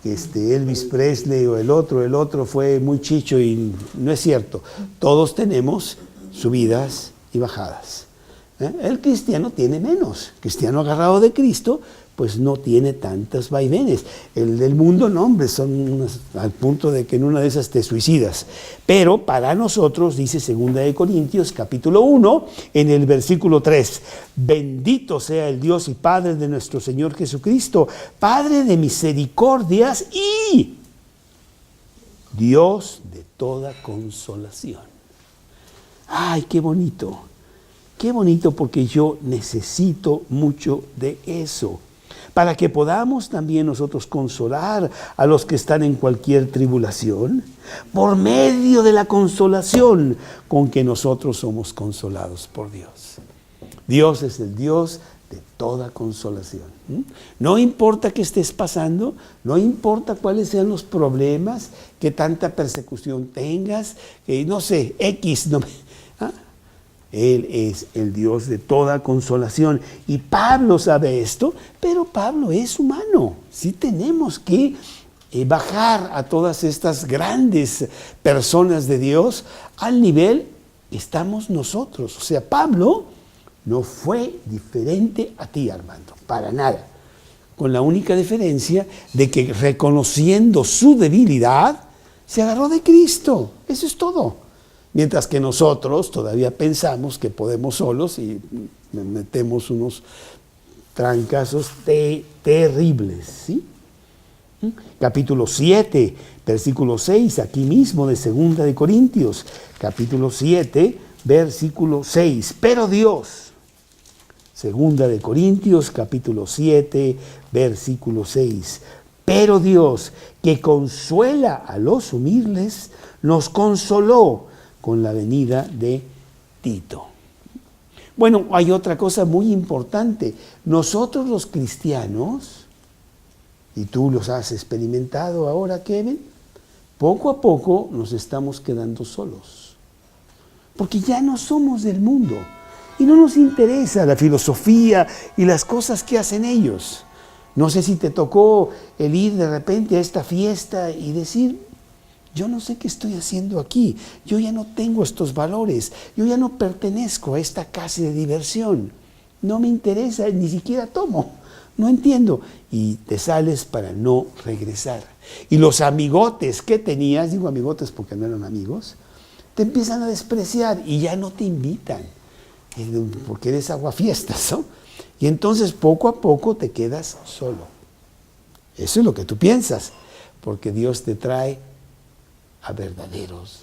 Elvis Presley o el otro fue muy chicho, y no es cierto. Todos tenemos subidas y bajadas. El cristiano tiene menos. El cristiano agarrado de Cristo pues no tiene tantos vaivenes. El del mundo, no, hombre, son al punto de que en una de esas te suicidas. Pero para nosotros, dice 2 de Corintios, capítulo 1, en el versículo 3, bendito sea el Dios y Padre de nuestro Señor Jesucristo, Padre de misericordias y Dios de toda consolación. Ay, qué bonito porque yo necesito mucho de eso, para que podamos también nosotros consolar a los que están en cualquier tribulación, por medio de la consolación con que nosotros somos consolados por Dios. Dios es el Dios de toda consolación. No importa qué estés pasando, no importa cuáles sean los problemas, qué tanta persecución tengas, no sé, Él es el Dios de toda consolación. Y Pablo sabe esto, pero Pablo es humano. Sí tenemos que bajar a todas estas grandes personas de Dios al nivel que estamos nosotros. O sea, Pablo no fue diferente a ti, Armando, para nada. Con la única diferencia de que reconociendo su debilidad, se agarró de Cristo. Eso es todo. Mientras que nosotros todavía pensamos que podemos solos y metemos unos trancazos terribles, ¿sí? Capítulo 7, versículo 6, aquí mismo de 2 de Corintios, capítulo 7, versículo 6. Pero Dios, 2 de Corintios, capítulo 7, versículo 6. Pero Dios, que consuela a los humildes, nos consoló con la venida de Tito. Bueno, hay otra cosa muy importante. Nosotros los cristianos, y tú los has experimentado ahora, Kevin, poco a poco nos estamos quedando solos. Porque ya no somos del mundo y no nos interesa la filosofía y las cosas que hacen ellos. No sé si te tocó el ir de repente a esta fiesta y decir, yo no sé qué estoy haciendo aquí, yo ya no tengo estos valores, yo ya no pertenezco a esta casa de diversión, no me interesa, ni siquiera tomo, no entiendo. Y te sales para no regresar. Y los amigotes que tenías, digo amigotes porque no eran amigos, te empiezan a despreciar y ya no te invitan, porque eres aguafiestas, ¿no? Y entonces poco a poco te quedas solo. Eso es lo que tú piensas, porque Dios te trae a verdaderos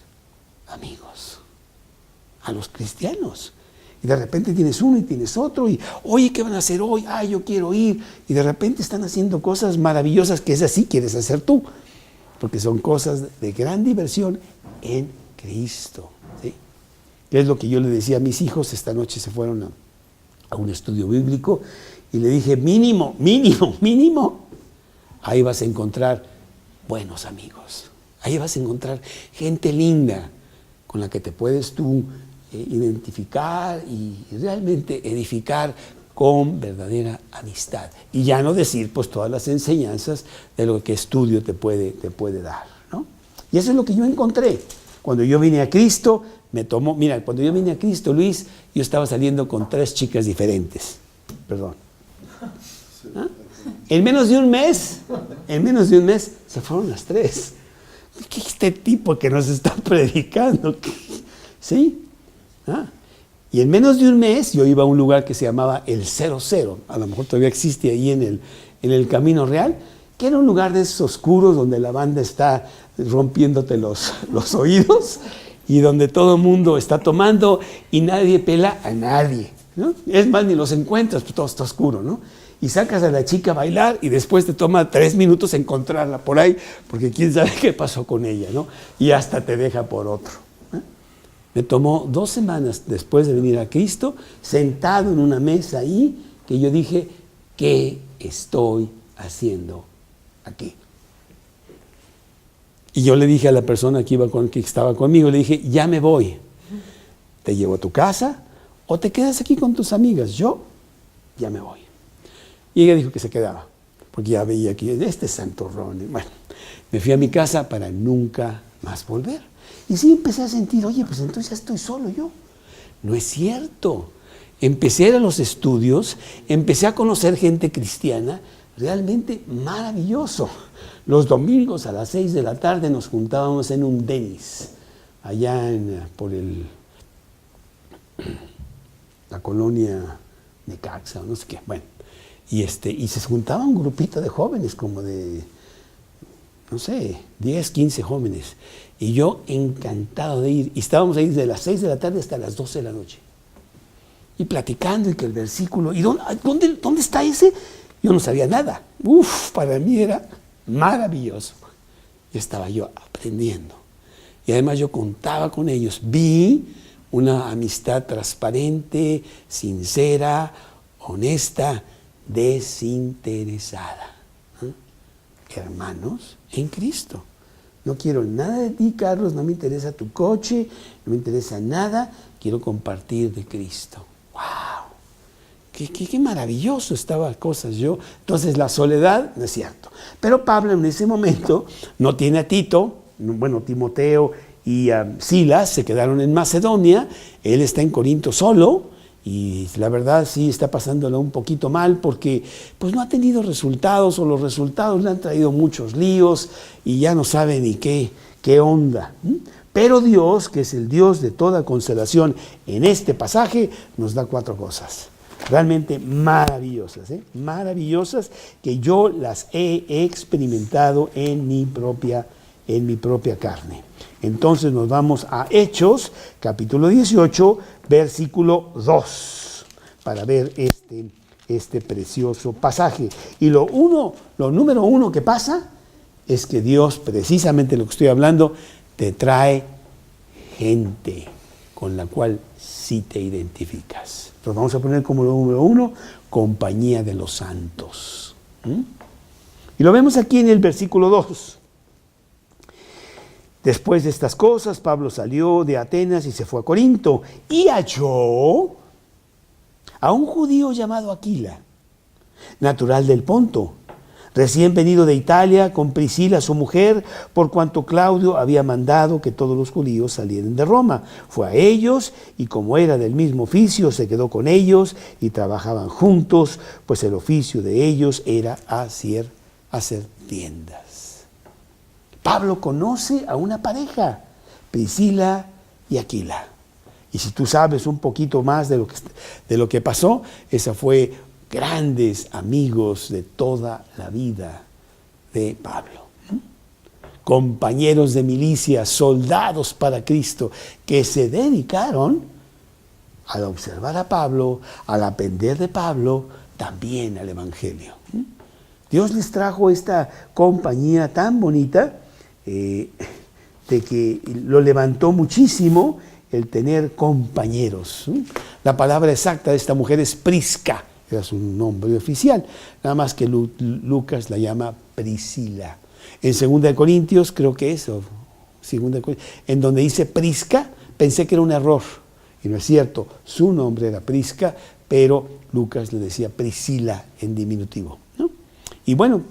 amigos, a los cristianos. Y de repente tienes uno y tienes otro y, oye, ¿qué van a hacer hoy? Ay, yo quiero ir. Y de repente están haciendo cosas maravillosas que esas sí quieres hacer tú, porque son cosas de gran diversión en Cristo, ¿sí? que es lo que yo le decía a mis hijos. Esta noche se fueron a un estudio bíblico y le dije, mínimo, ahí vas a encontrar buenos amigos, ahí vas a encontrar gente linda con la que te puedes tú identificar y realmente edificar con verdadera amistad. Y ya no decir pues todas las enseñanzas de lo que estudio te puede dar, ¿no? Y eso es lo que yo encontré. Cuando yo vine a Cristo, cuando yo vine a Cristo, Luis, yo estaba saliendo con 3 chicas diferentes. Perdón. ¿Ah? En menos de un mes se fueron las 3. ¿Qué es este tipo que nos está predicando? ¿Sí? ¿Ah? Y en menos de un mes yo iba a un lugar que se llamaba el 00, a lo mejor todavía existe ahí en el Camino Real, que era un lugar de esos oscuros donde la banda está rompiéndote los oídos y donde todo el mundo está tomando y nadie pela a nadie, ¿no? Es más, ni los encuentras, pues todo está oscuro, ¿no? Y sacas a la chica a bailar y después te toma 3 minutos encontrarla por ahí, porque quién sabe qué pasó con ella, ¿no? Y hasta te deja por otro. Me tomó 2 semanas después de venir a Cristo, sentado en una mesa ahí, que yo dije, ¿qué estoy haciendo aquí? Y yo le dije a la persona que estaba conmigo, le dije, ya me voy. ¿Te llevo a tu casa o te quedas aquí con tus amigas? Yo ya me voy. Y ella dijo que se quedaba, porque ya veía aquí, este santurrón. Bueno, me fui a mi casa para nunca más volver. Y sí empecé a sentir, oye, pues entonces ya estoy solo yo. No es cierto. Empecé a ir a los estudios, empecé a conocer gente cristiana, realmente maravilloso. Los domingos a las 6 de la tarde nos juntábamos en un Denis, allá por la colonia Necaxa, no sé qué. Bueno, y se juntaba un grupito de jóvenes, como de, no sé, 10, 15 jóvenes. Y yo encantado de ir. Y estábamos ahí desde las 6 de la tarde hasta las 12 de la noche. Y platicando y que el versículo. ¿Y dónde está ese? Yo no sabía nada. Para mí era maravilloso. Y estaba yo aprendiendo. Y además yo contaba con ellos. Vi una amistad transparente, sincera, honesta, desinteresada. Hermanos en Cristo. No quiero nada de ti, Carlos, no me interesa tu coche, no me interesa nada, quiero compartir de Cristo. ¡Wow! ¡Qué maravilloso estaban cosas yo! Entonces la soledad, no es cierto. Pero Pablo en ese momento no tiene a Tito, bueno, Timoteo y Silas se quedaron en Macedonia, él está en Corinto solo. Y la verdad sí está pasándolo un poquito mal porque pues no ha tenido resultados o los resultados le han traído muchos líos y ya no sabe ni qué onda. Pero Dios, que es el Dios de toda consolación, en este pasaje nos da 4 cosas realmente maravillosas, maravillosas, que yo las he experimentado en mi propia carne. Entonces nos vamos a Hechos, capítulo 18, versículo 2, para ver este precioso pasaje. Y lo número 1 que pasa es que Dios, precisamente lo que estoy hablando, te trae gente con la cual sí te identificas. Entonces vamos a poner como lo número 1, compañía de los santos. Y lo vemos aquí en el versículo 2. Después de estas cosas, Pablo salió de Atenas y se fue a Corinto y halló a un judío llamado Aquila, natural del Ponto, recién venido de Italia con Priscila, su mujer, por cuanto Claudio había mandado que todos los judíos salieran de Roma. Fue a ellos y como era del mismo oficio, se quedó con ellos y trabajaban juntos, pues el oficio de ellos era hacer tiendas. Pablo conoce a una pareja, Priscila y Aquila. Y si tú sabes un poquito más de lo que pasó, esa fue grandes amigos de toda la vida de Pablo. Compañeros de milicia, soldados para Cristo, que se dedicaron al observar a Pablo, al aprender de Pablo, también al Evangelio. Dios les trajo esta compañía tan bonita, de que lo levantó muchísimo el tener compañeros. La palabra exacta de esta mujer es Prisca, era su nombre oficial, nada más que Lucas la llama Priscila. En 2 Corintios, creo que es, en donde dice Prisca, pensé que era un error, y no es cierto, su nombre era Prisca, pero Lucas le decía Priscila en diminutivo, ¿no? Y bueno,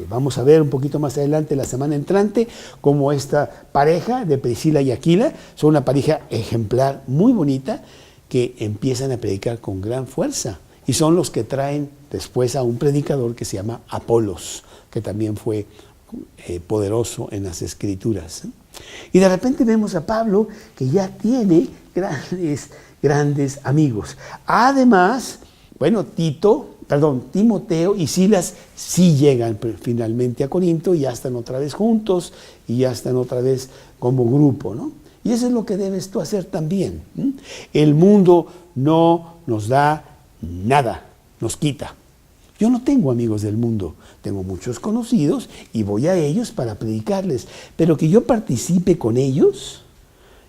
vamos a ver un poquito más adelante, la semana entrante, cómo esta pareja de Priscila y Aquila son una pareja ejemplar, muy bonita, que empiezan a predicar con gran fuerza. Y son los que traen después a un predicador que se llama Apolos, que también fue poderoso en las Escrituras. Y de repente vemos a Pablo que ya tiene grandes amigos. Además, bueno, Timoteo y Silas sí llegan finalmente a Corinto y ya están otra vez juntos y ya están otra vez como grupo, ¿no? Y eso es lo que debes tú hacer también. El mundo no nos da nada, nos quita. Yo no tengo amigos del mundo, tengo muchos conocidos y voy a ellos para predicarles, pero que yo participe con ellos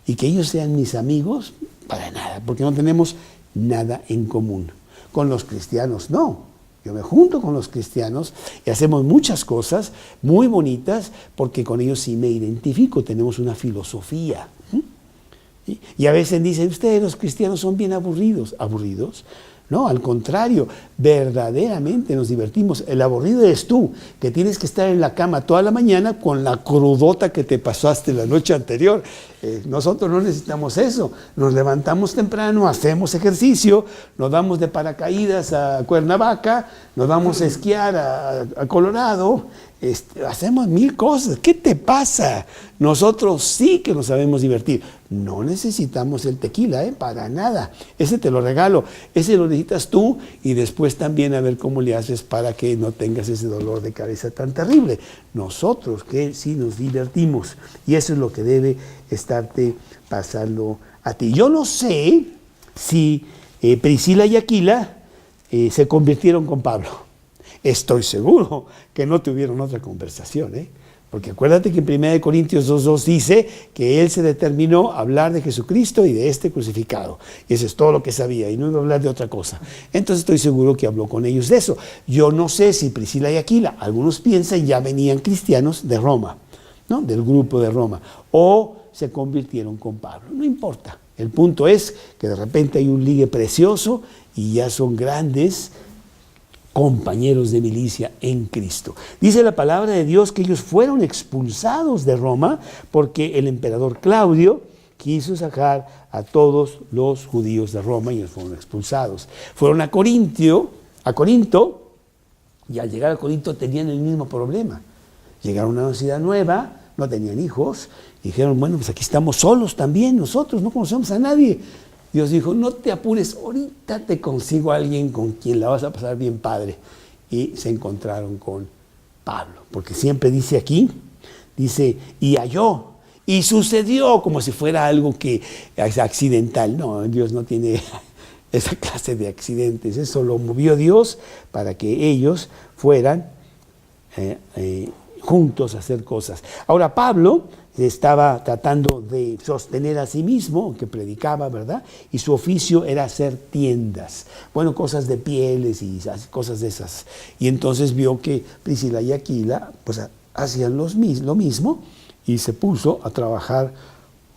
y que ellos sean mis amigos, para nada, porque no tenemos nada en común. Con los cristianos no. Yo me junto con los cristianos y hacemos muchas cosas muy bonitas porque con ellos sí me identifico, tenemos una filosofía. Y a veces dicen, ustedes los cristianos son bien aburridos. ¿Aburridos? No, al contrario, verdaderamente nos divertimos. El aburrido eres tú, que tienes que estar en la cama toda la mañana con la crudota que te pasaste la noche anterior. Nosotros no necesitamos eso. Nos levantamos temprano, hacemos ejercicio, nos vamos de paracaídas a Cuernavaca, nos vamos a esquiar a Colorado, hacemos 1000 cosas. ¿Qué te pasa? Nosotros sí que nos sabemos divertir. No necesitamos el tequila, para nada. Ese te lo regalo. Ese lo necesitas tú y después también a ver cómo le haces para que no tengas ese dolor de cabeza tan terrible. Nosotros que sí nos divertimos y eso es lo que debe estarte pasando a ti. Yo no sé si Priscila y Aquila se convirtieron con Pablo. Estoy seguro que no tuvieron otra conversación, porque acuérdate que en 1 Corintios 2:2 dice que él se determinó a hablar de Jesucristo y de este crucificado. Y eso es todo lo que sabía y no iba a hablar de otra cosa. Entonces estoy seguro que habló con ellos de eso. Yo no sé si Priscila y Aquila, algunos piensan ya venían cristianos de Roma, ¿no? Del grupo de Roma, o se convirtieron con Pablo. No importa. El punto es que de repente hay un ligue precioso y ya son grandes compañeros de milicia en Cristo. Dice la palabra de Dios que ellos fueron expulsados de Roma porque el emperador Claudio quiso sacar a todos los judíos de Roma y ellos fueron expulsados. Fueron a Corinto, y al llegar a Corinto tenían el mismo problema. Llegaron a una ciudad nueva, no tenían hijos, y dijeron, bueno, pues aquí estamos solos también, nosotros no conocemos a nadie. Dios dijo, no te apures, ahorita te consigo a alguien con quien la vas a pasar bien padre. Y se encontraron con Pablo, porque siempre dice aquí, dice, y halló, y sucedió, como si fuera algo que es accidental. No, Dios no tiene esa clase de accidentes, eso lo movió Dios para que ellos fueran juntos a hacer cosas. Ahora Pablo estaba tratando de sostener a sí mismo, que predicaba, ¿verdad? Y su oficio era hacer tiendas, bueno, cosas de pieles y cosas de esas. Y entonces vio que Priscila y Aquila pues hacían lo mismo y se puso a trabajar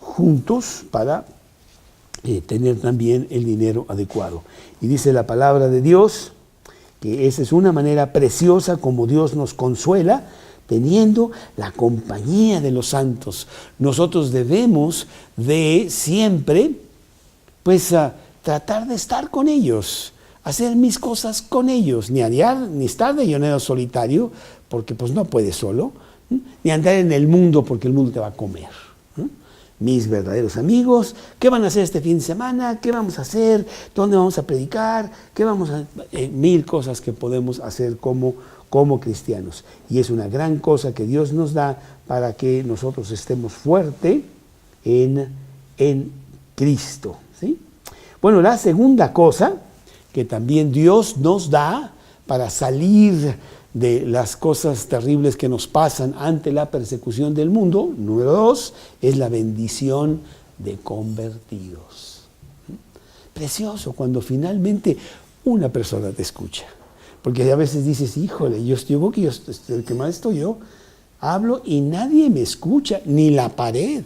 juntos para tener también el dinero adecuado. Y dice la palabra de Dios que esa es una manera preciosa como Dios nos consuela, teniendo la compañía de los santos. Nosotros debemos de siempre, pues, tratar de estar con ellos, hacer mis cosas con ellos, ni estar de llanero solitario, porque pues no puedes solo, ni andar en el mundo, porque el mundo te va a comer. Mis verdaderos amigos, ¿qué van a hacer este fin de semana? ¿Qué vamos a hacer? ¿Dónde vamos a predicar? Mil cosas que podemos hacer como cristianos. Y es una gran cosa que Dios nos da para que nosotros estemos fuertes en Cristo, ¿sí? Bueno, la segunda cosa que también Dios nos da para salir de las cosas terribles que nos pasan ante la persecución del mundo, número 2, es la bendición de convertidos. Precioso cuando finalmente una persona te escucha. Porque a veces dices, híjole, el que más estoy yo, hablo y nadie me escucha, ni la pared.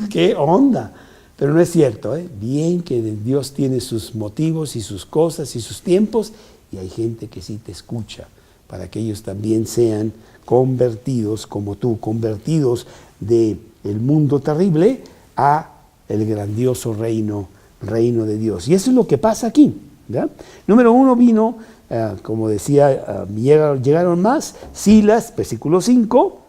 ¿Qué onda? Pero no es cierto, ¿eh? Bien que Dios tiene sus motivos y sus cosas y sus tiempos, y hay gente que sí te escucha, para que ellos también sean convertidos como tú, convertidos del mundo terrible a el grandioso reino de Dios. Y eso es lo que pasa aquí, ¿ya? Número 1 vino, como decía, llegaron más. Silas, versículo 5,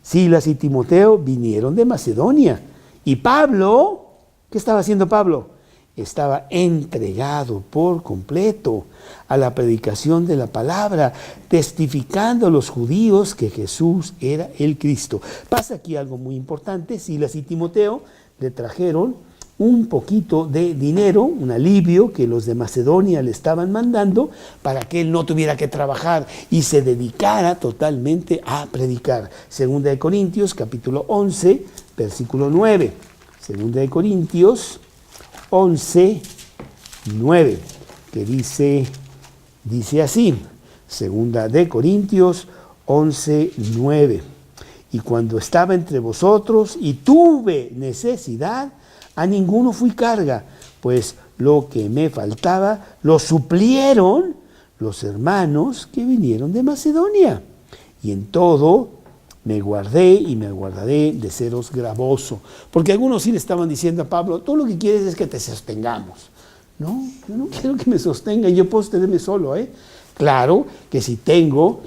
Silas y Timoteo vinieron de Macedonia. Y Pablo, ¿qué estaba haciendo Pablo? Estaba entregado por completo a la predicación de la palabra, testificando a los judíos que Jesús era el Cristo. Pasa aquí algo muy importante. Silas y Timoteo le trajeron un poquito de dinero, un alivio que los de Macedonia le estaban mandando para que él no tuviera que trabajar y se dedicara totalmente a predicar. Segunda de Corintios, capítulo 11, versículo 9. Segunda de Corintios 11, 9, que dice así. Segunda de Corintios 11, 9. Y cuando estaba entre vosotros y tuve necesidad, a ninguno fui carga, pues lo que me faltaba lo suplieron los hermanos que vinieron de Macedonia. Y en todo me guardé y me guardaré de seros gravoso. Porque algunos sí le estaban diciendo a Pablo, tú lo que quieres es que te sostengamos. No, yo no quiero que me sostengan, yo puedo sostenerme solo, ¿eh? Claro que si tengo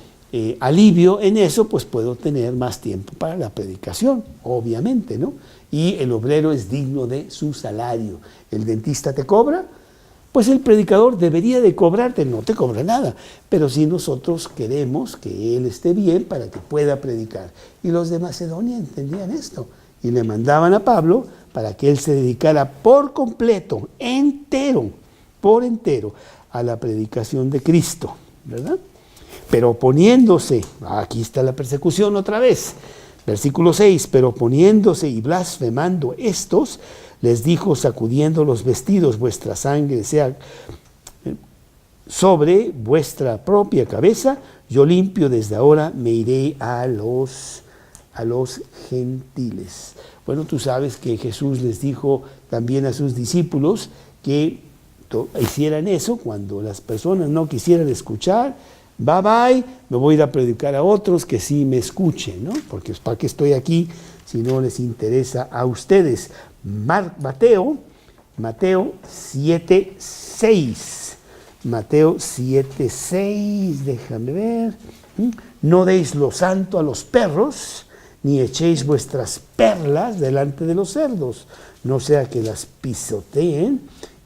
alivio en eso, pues puedo tener más tiempo para la predicación, obviamente, ¿no? Y el obrero es digno de su salario. El dentista te cobra, pues el predicador debería de cobrarte, no te cobra nada, pero si nosotros queremos que él esté bien para que pueda predicar. Y los de Macedonia entendían esto y le mandaban a Pablo para que él se dedicara por completo, por entero, a la predicación de Cristo, ¿verdad? Pero oponiéndose, aquí está la persecución otra vez, versículo 6, pero oponiéndose y blasfemando estos, les dijo, sacudiendo los vestidos, vuestra sangre sea sobre vuestra propia cabeza, yo limpio desde ahora, me iré a los gentiles. Bueno, tú sabes que Jesús les dijo también a sus discípulos que hicieran eso cuando las personas no quisieran escuchar. Bye bye, me voy a ir a predicar a otros que sí me escuchen, ¿no? Porque ¿para qué estoy aquí si no les interesa a ustedes? Mateo 7:6. Mateo 7:6, déjame ver. No deis lo santo a los perros, ni echéis vuestras perlas delante de los cerdos, no sea que las pisoteen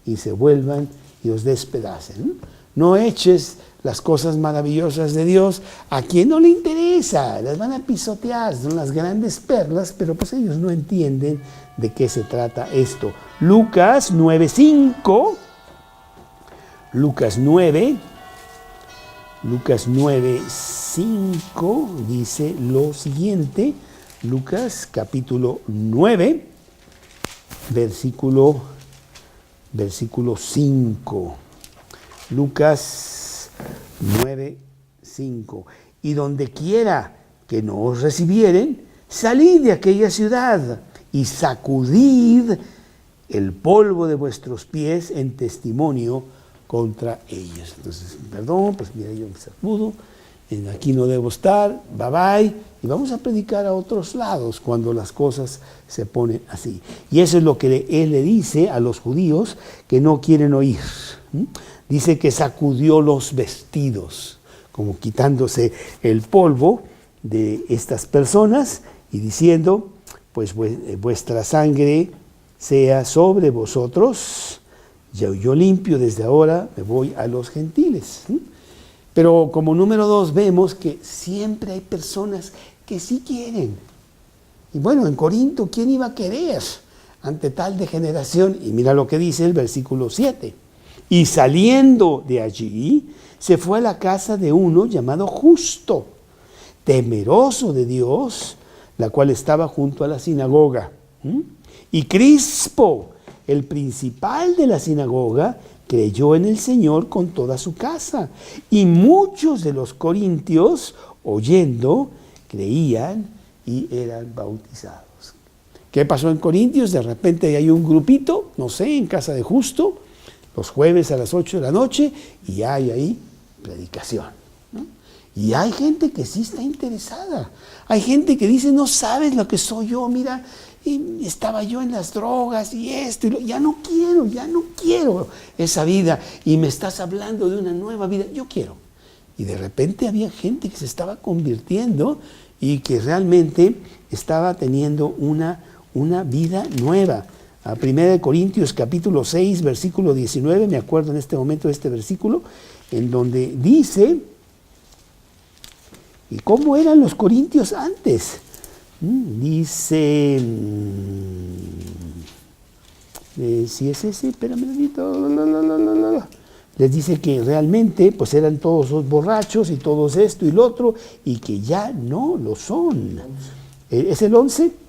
y se vuelvan y os despedacen. No eches las cosas maravillosas de Dios a quien no le interesa, las van a pisotear, son las grandes perlas, pero pues ellos no entienden de qué se trata esto. Lucas 9:5, Lucas 9:5 dice lo siguiente. Lucas capítulo 9, versículo 5. Lucas 9:5. Y donde quiera que no os recibieren, salid de aquella ciudad y sacudid el polvo de vuestros pies en testimonio contra ellos. Entonces, perdón, pues mira, yo me sacudo, aquí no debo estar, bye bye, y vamos a predicar a otros lados cuando las cosas se ponen así. Y eso es lo que él le dice a los judíos que no quieren oír. Dice que sacudió los vestidos, como quitándose el polvo de estas personas y diciendo, pues vuestra sangre sea sobre vosotros, yo limpio desde ahora, me voy a los gentiles. Pero como número 2 vemos que siempre hay personas que sí quieren. Y bueno, en Corinto, ¿quién iba a querer ante tal degeneración? Y mira lo que dice el versículo 7. Y saliendo de allí, se fue a la casa de uno llamado Justo, temeroso de Dios, la cual estaba junto a la sinagoga. Y Crispo, el principal de la sinagoga, creyó en el Señor con toda su casa. Y muchos de los corintios, oyendo, creían y eran bautizados. ¿Qué pasó en Corintios? De repente hay un grupito, no sé, en casa de Justo, los jueves a las 8 de la noche, y hay ahí predicación, ¿no? Y hay gente que sí está interesada. Hay gente que dice, no sabes lo que soy yo, mira, y estaba yo en las drogas y esto, ya no quiero esa vida, y me estás hablando de una nueva vida, yo quiero. Y de repente había gente que se estaba convirtiendo y que realmente estaba teniendo una vida nueva. A 1 Corintios capítulo 6, versículo 19, me acuerdo en este momento de este versículo, en donde dice, ¿y cómo eran los corintios antes? Dice, si es ese, espérame un minutito, les dice que realmente pues eran todos borrachos y todos esto y lo otro, y que ya no lo son. ¿Es el 11?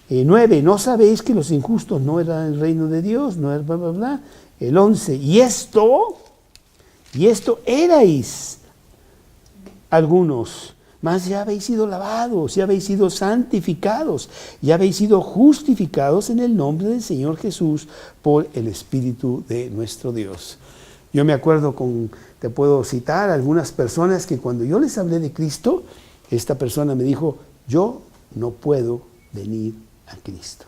9, ¿no sabéis que los injustos no eran el reino de Dios? No es bla, bla, bla. El 11, y esto erais algunos, mas ya habéis sido lavados, ya habéis sido santificados, ya habéis sido justificados en el nombre del Señor Jesús por el Espíritu de nuestro Dios. Yo me acuerdo, te puedo citar algunas personas que cuando yo les hablé de Cristo, esta persona me dijo, yo no puedo venir a Cristo.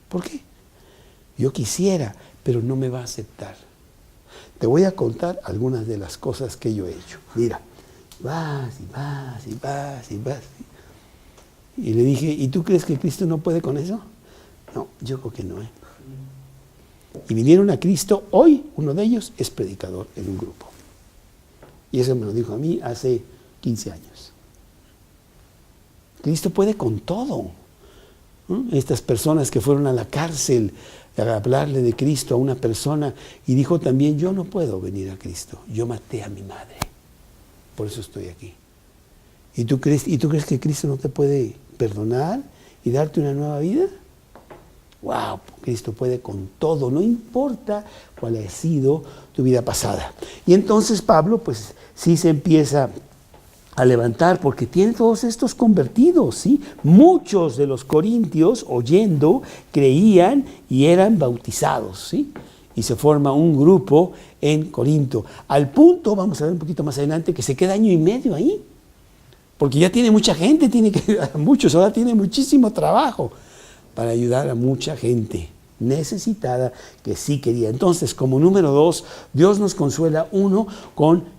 ¿Por qué? Yo quisiera, pero no me va a aceptar. Te voy a contar algunas de las cosas que yo he hecho. Mira, vas. Y le dije, ¿y tú crees que Cristo no puede con eso? No, yo creo que no. Y vinieron a Cristo. Hoy uno de ellos es predicador en un grupo. Y eso me lo dijo a mí hace 15 años. Cristo puede con todo. Estas personas que fueron a la cárcel a hablarle de Cristo a una persona y dijo también, yo no puedo venir a Cristo, yo maté a mi madre, por eso estoy aquí. ¿Y tú crees que Cristo no te puede perdonar y darte una nueva vida? ¡Wow! Cristo puede con todo, no importa cuál haya sido tu vida pasada. Y entonces Pablo pues sí se empieza a levantar, porque tiene todos estos convertidos, ¿sí? Muchos de los corintios, oyendo, creían y eran bautizados, ¿sí? Y se forma un grupo en Corinto. Al punto, vamos a ver un poquito más adelante, que se queda 1 año y medio ahí. Porque ya tiene mucha gente, tiene que ayudar a muchos, ahora tiene muchísimo trabajo para ayudar a mucha gente necesitada que sí quería. Entonces, como número 2, Dios nos consuela, 1, con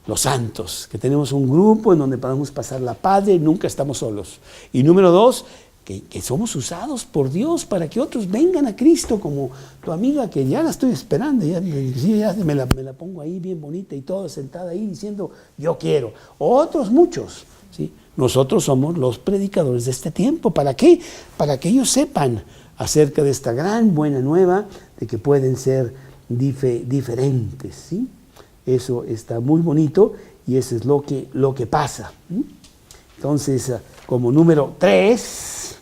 los santos, que tenemos un grupo en donde podemos pasar la padre, nunca estamos solos. Y número 2, que somos usados por Dios para que otros vengan a Cristo, como tu amiga que ya la estoy esperando, ya me la pongo ahí bien bonita y todo, sentada ahí diciendo, yo quiero. Otros muchos, ¿sí? Nosotros somos los predicadores de este tiempo. ¿Para qué? Para que ellos sepan acerca de esta gran buena nueva, de que pueden ser diferentes, ¿sí? Eso está muy bonito y eso es lo que pasa. Entonces, como número 3,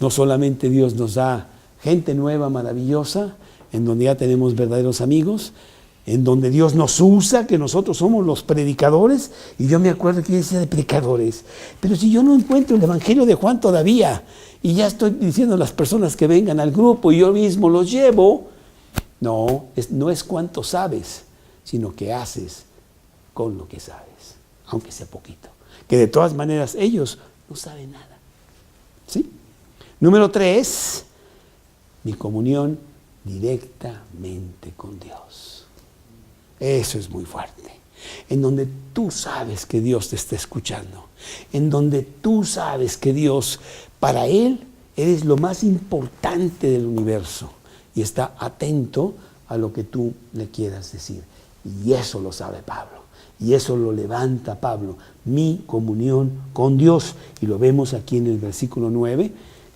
no solamente Dios nos da gente nueva, maravillosa, en donde ya tenemos verdaderos amigos, en donde Dios nos usa, que nosotros somos los predicadores, y yo me acuerdo que yo decía de predicadores, pero si yo no encuentro el Evangelio de Juan todavía, y ya estoy diciendo a las personas que vengan al grupo y yo mismo los llevo, no es cuánto sabes, sino que haces con lo que sabes, aunque sea poquito. Que de todas maneras ellos no saben nada. ¿Sí? Número 3, mi comunión directamente con Dios. Eso es muy fuerte. En donde tú sabes que Dios te está escuchando. En donde tú sabes que Dios, para Él, eres lo más importante del universo. Y está atento a lo que tú le quieras decir. Y eso lo sabe Pablo. Y eso lo levanta Pablo. Mi comunión con Dios. Y lo vemos aquí en el versículo 9,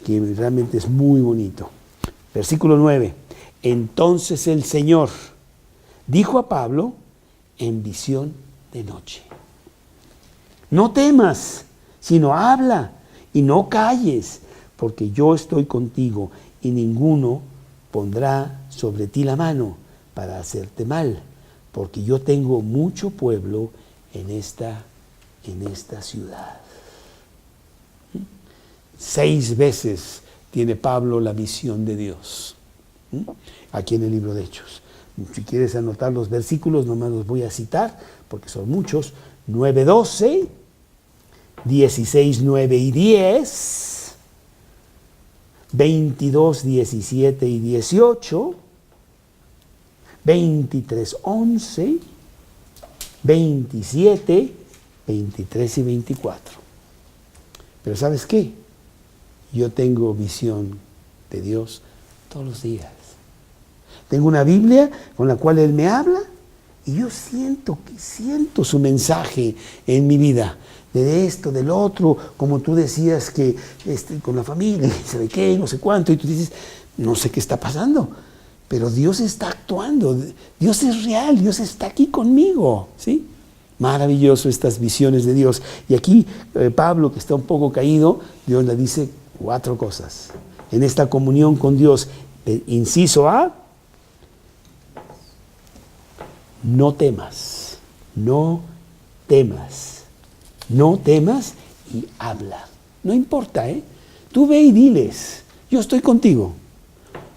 que realmente es muy bonito. Versículo 9. Entonces el Señor dijo a Pablo en visión de noche: no temas, sino habla y no calles, porque yo estoy contigo y ninguno pondrá sobre ti la mano para hacerte mal, porque yo tengo mucho pueblo en esta ciudad. 6 veces tiene Pablo la visión de Dios, aquí en el libro de Hechos. Si quieres anotar los versículos, nomás los voy a citar, porque son muchos. 9:12, 16:9 y 10, 22:17 y 18, 23:11, 27, 23 y 24. Pero ¿sabes qué? Yo tengo visión de Dios todos los días. Tengo una Biblia con la cual Él me habla y yo siento su mensaje en mi vida. De esto, del otro, como tú decías que con la familia, ¿sabe qué? No sé cuánto. Y tú dices, no sé qué está pasando. Pero Dios está actuando. Dios es real. Dios está aquí conmigo. ¿Sí? Maravilloso estas visiones de Dios. Y aquí Pablo, que está un poco caído, Dios le dice 4 cosas. En esta comunión con Dios, inciso A, no temas, no temas, no temas y habla. No importa, tú ve y diles, yo estoy contigo.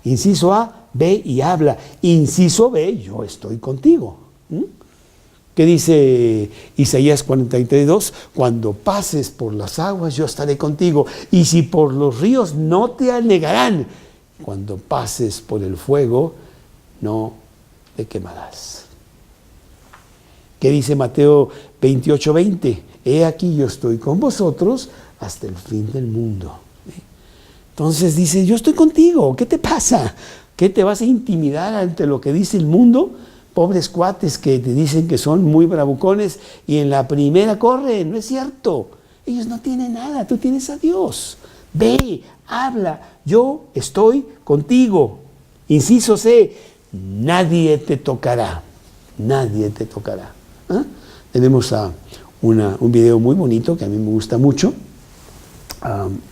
Inciso A, ve y habla. Inciso B, yo estoy contigo. ¿Qué dice Isaías 43:2? Cuando pases por las aguas, yo estaré contigo. Y si por los ríos, no te anegarán. Cuando pases por el fuego, no te quemarás. ¿Qué dice Mateo 28:20? He aquí yo estoy con vosotros hasta el fin del mundo. Entonces dice, yo estoy contigo, ¿qué te pasa? ¿Qué te vas a intimidar ante lo que dice el mundo? Pobres cuates que te dicen que son muy bravucones y en la primera corren, no es cierto. Ellos no tienen nada, tú tienes a Dios. Ve, habla, yo estoy contigo. Inciso C, nadie te tocará, nadie te tocará. Tenemos un video muy bonito que a mí me gusta mucho,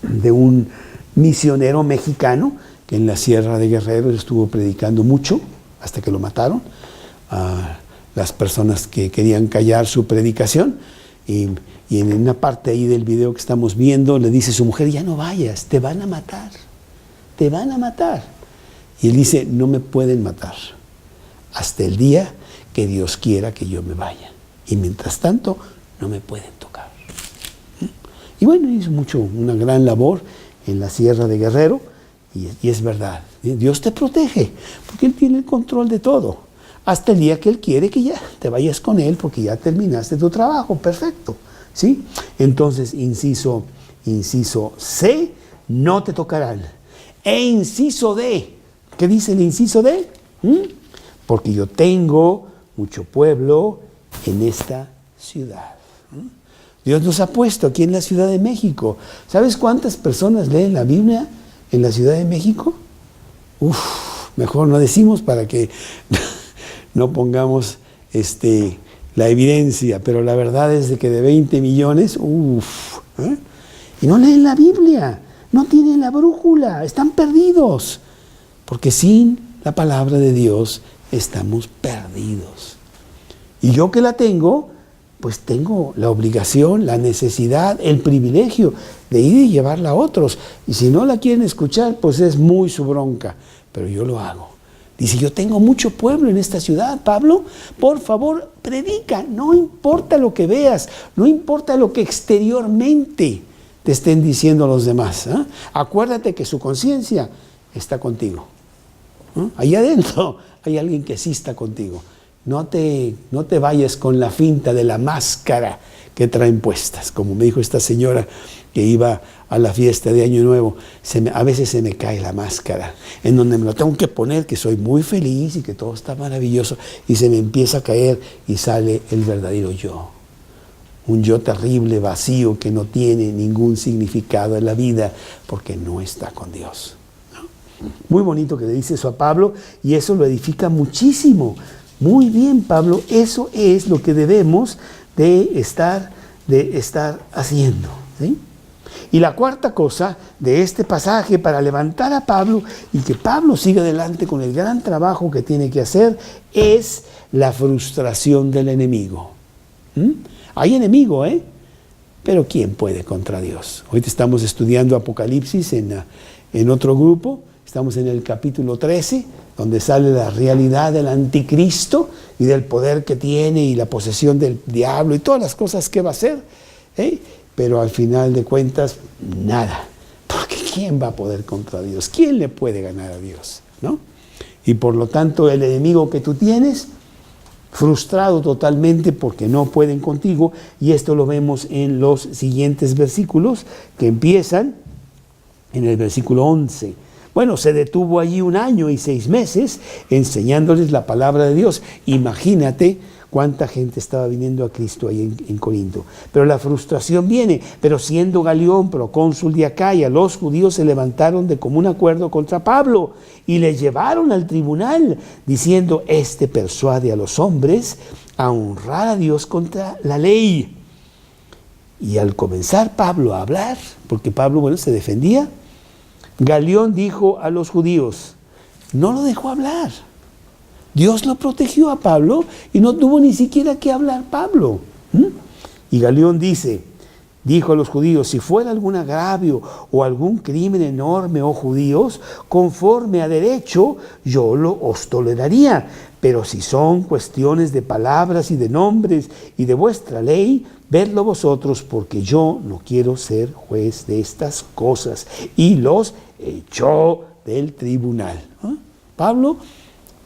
de un misionero mexicano que en la Sierra de Guerrero estuvo predicando mucho hasta que lo mataron. Las personas que querían callar su predicación, y en una parte ahí del video que estamos viendo le dice a su mujer, ya no vayas, te van a matar, te van a matar. Y él dice, no me pueden matar hasta el día que Dios quiera que yo me vaya, y mientras tanto no me pueden tocar. Y bueno, hizo una gran labor en la Sierra de Guerrero, y es verdad, Dios te protege porque Él tiene el control de todo, hasta el día que Él quiere que ya te vayas con Él porque ya terminaste tu trabajo, perfecto, ¿sí? Entonces, inciso C, no te tocarán. E inciso D, ¿qué dice el inciso D? Porque yo tengo mucho pueblo en esta ciudad. Dios nos ha puesto aquí en la Ciudad de México. ¿Sabes cuántas personas leen la Biblia en la Ciudad de México? Mejor no decimos para que no pongamos la evidencia, pero la verdad es de que de 20 millones, y no leen la Biblia, no tienen la brújula, están perdidos, porque sin la palabra de Dios estamos perdidos. Y yo que la tengo, pues tengo la obligación, la necesidad, el privilegio de ir y llevarla a otros. Y si no la quieren escuchar, pues es muy su bronca, pero yo lo hago. Dice, yo tengo mucho pueblo en esta ciudad, Pablo, por favor, predica, no importa lo que veas, no importa lo que exteriormente te estén diciendo los demás. Acuérdate que su conciencia está contigo. Ahí adentro hay alguien que sí está contigo. No te vayas con la finta de la máscara que traen puestas. Como me dijo esta señora que iba a la fiesta de Año Nuevo, a veces se me cae la máscara, en donde me lo tengo que poner, que soy muy feliz y que todo está maravilloso, y se me empieza a caer y sale el verdadero yo. Un yo terrible, vacío, que no tiene ningún significado en la vida, porque no está con Dios. Muy bonito que le dice eso a Pablo, y eso lo edifica muchísimo. Muy bien, Pablo, eso es lo que debemos de estar haciendo, ¿sí? Y la cuarta cosa de este pasaje para levantar a Pablo y que Pablo siga adelante con el gran trabajo que tiene que hacer es la frustración del enemigo. Hay enemigo, pero ¿quién puede contra Dios? Hoy estamos estudiando Apocalipsis en otro grupo. Estamos en el capítulo 13, donde sale la realidad del anticristo y del poder que tiene y la posesión del diablo y todas las cosas que va a hacer. Pero al final de cuentas, nada. Porque ¿quién va a poder contra Dios? ¿Quién le puede ganar a Dios? ¿No? Y por lo tanto, el enemigo que tú tienes, frustrado totalmente porque no pueden contigo, y esto lo vemos en los siguientes versículos que empiezan en el versículo 11. Bueno, se detuvo allí 1 año y 6 meses enseñándoles la palabra de Dios. Imagínate cuánta gente estaba viniendo a Cristo ahí en Corinto. Pero la frustración viene. Pero siendo Galión procónsul de Acaya, los judíos se levantaron de común acuerdo contra Pablo y le llevaron al tribunal, diciendo: este persuade a los hombres a honrar a Dios contra la ley. Y al comenzar Pablo a hablar, porque Pablo, se defendía, Galión dijo a los judíos, no lo dejó hablar. Dios lo protegió a Pablo y no tuvo ni siquiera que hablar Pablo. Y Galión dijo a los judíos: si fuera algún agravio o algún crimen enorme, oh judíos, conforme a derecho, yo os toleraría. Pero si son cuestiones de palabras y de nombres y de vuestra ley, vedlo vosotros, porque yo no quiero ser juez de estas cosas. Y los echó del tribunal. Pablo,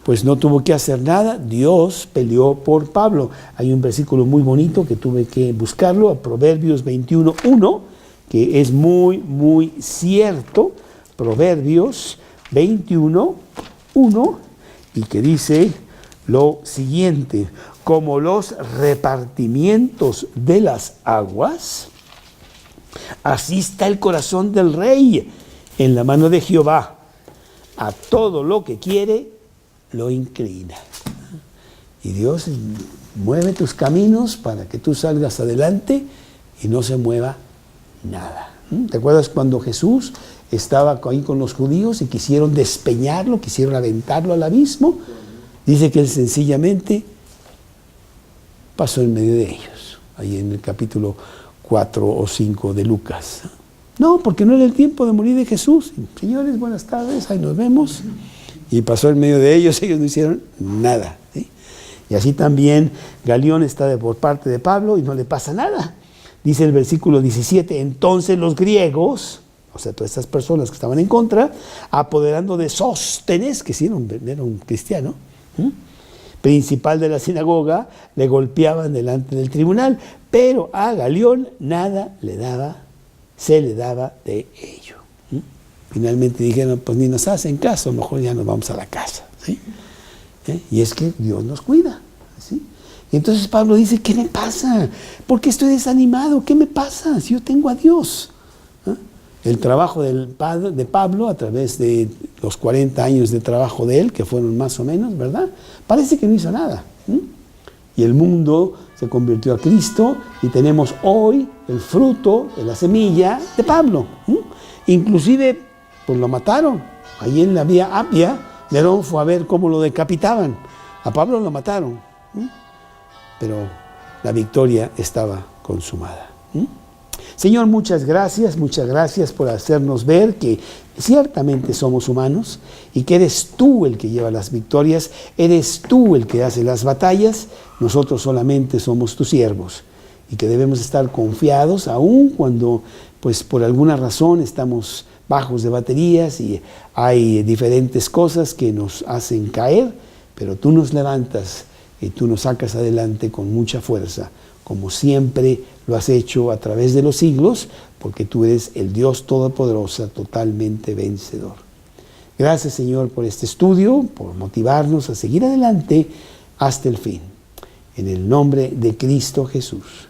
pues no tuvo que hacer nada, Dios peleó por Pablo. Hay un versículo muy bonito que tuve que buscarlo, a Proverbios 21:1, que es muy, muy cierto. Proverbios 21:1, y que dice lo siguiente: como los repartimientos de las aguas, así está el corazón del rey en la mano de Jehová. A todo lo que quiere, lo inclina. Y Dios mueve tus caminos para que tú salgas adelante y no se mueva nada. ¿Te acuerdas cuando Jesús estaba ahí con los judíos y quisieron despeñarlo, quisieron aventarlo al abismo? Dice que él sencillamente pasó en medio de ellos, ahí en el capítulo 4 o 5 de Lucas. No, porque no era el tiempo de morir de Jesús. Señores, buenas tardes, ahí nos vemos. Y pasó en medio de ellos, ellos no hicieron nada. ¿Sí? Y así también Galión está por parte de Pablo y no le pasa nada. Dice el versículo 17, entonces los griegos, o sea, todas estas personas que estaban en contra, apoderando de Sóstenes, que sí era un cristiano, principal de la sinagoga, le golpeaban delante del tribunal, pero a Galión nada se le daba de ello. Finalmente dijeron, pues ni nos hacen caso, mejor ya nos vamos a la casa. ¿Sí? Y es que Dios nos cuida. ¿Sí? Y entonces Pablo dice, ¿qué me pasa? ¿Por qué estoy desanimado? ¿Qué me pasa si yo tengo a Dios? El trabajo de Pablo, a través de los 40 años de trabajo de él, que fueron más o menos, ¿verdad? Parece que no hizo nada. Y el mundo se convirtió a Cristo y tenemos hoy el fruto de la semilla de Pablo. Inclusive, pues lo mataron. Ahí en la vía Apia, Nerón fue a ver cómo lo decapitaban. A Pablo lo mataron. Pero la victoria estaba consumada. Señor, muchas gracias por hacernos ver que ciertamente somos humanos y que eres tú el que lleva las victorias, eres tú el que hace las batallas, nosotros solamente somos tus siervos y que debemos estar confiados aun cuando, pues por alguna razón estamos bajos de baterías y hay diferentes cosas que nos hacen caer, pero tú nos levantas y tú nos sacas adelante con mucha fuerza, como siempre lo has hecho a través de los siglos, porque tú eres el Dios Todopoderoso, totalmente vencedor. Gracias, Señor, por este estudio, por motivarnos a seguir adelante hasta el fin. En el nombre de Cristo Jesús.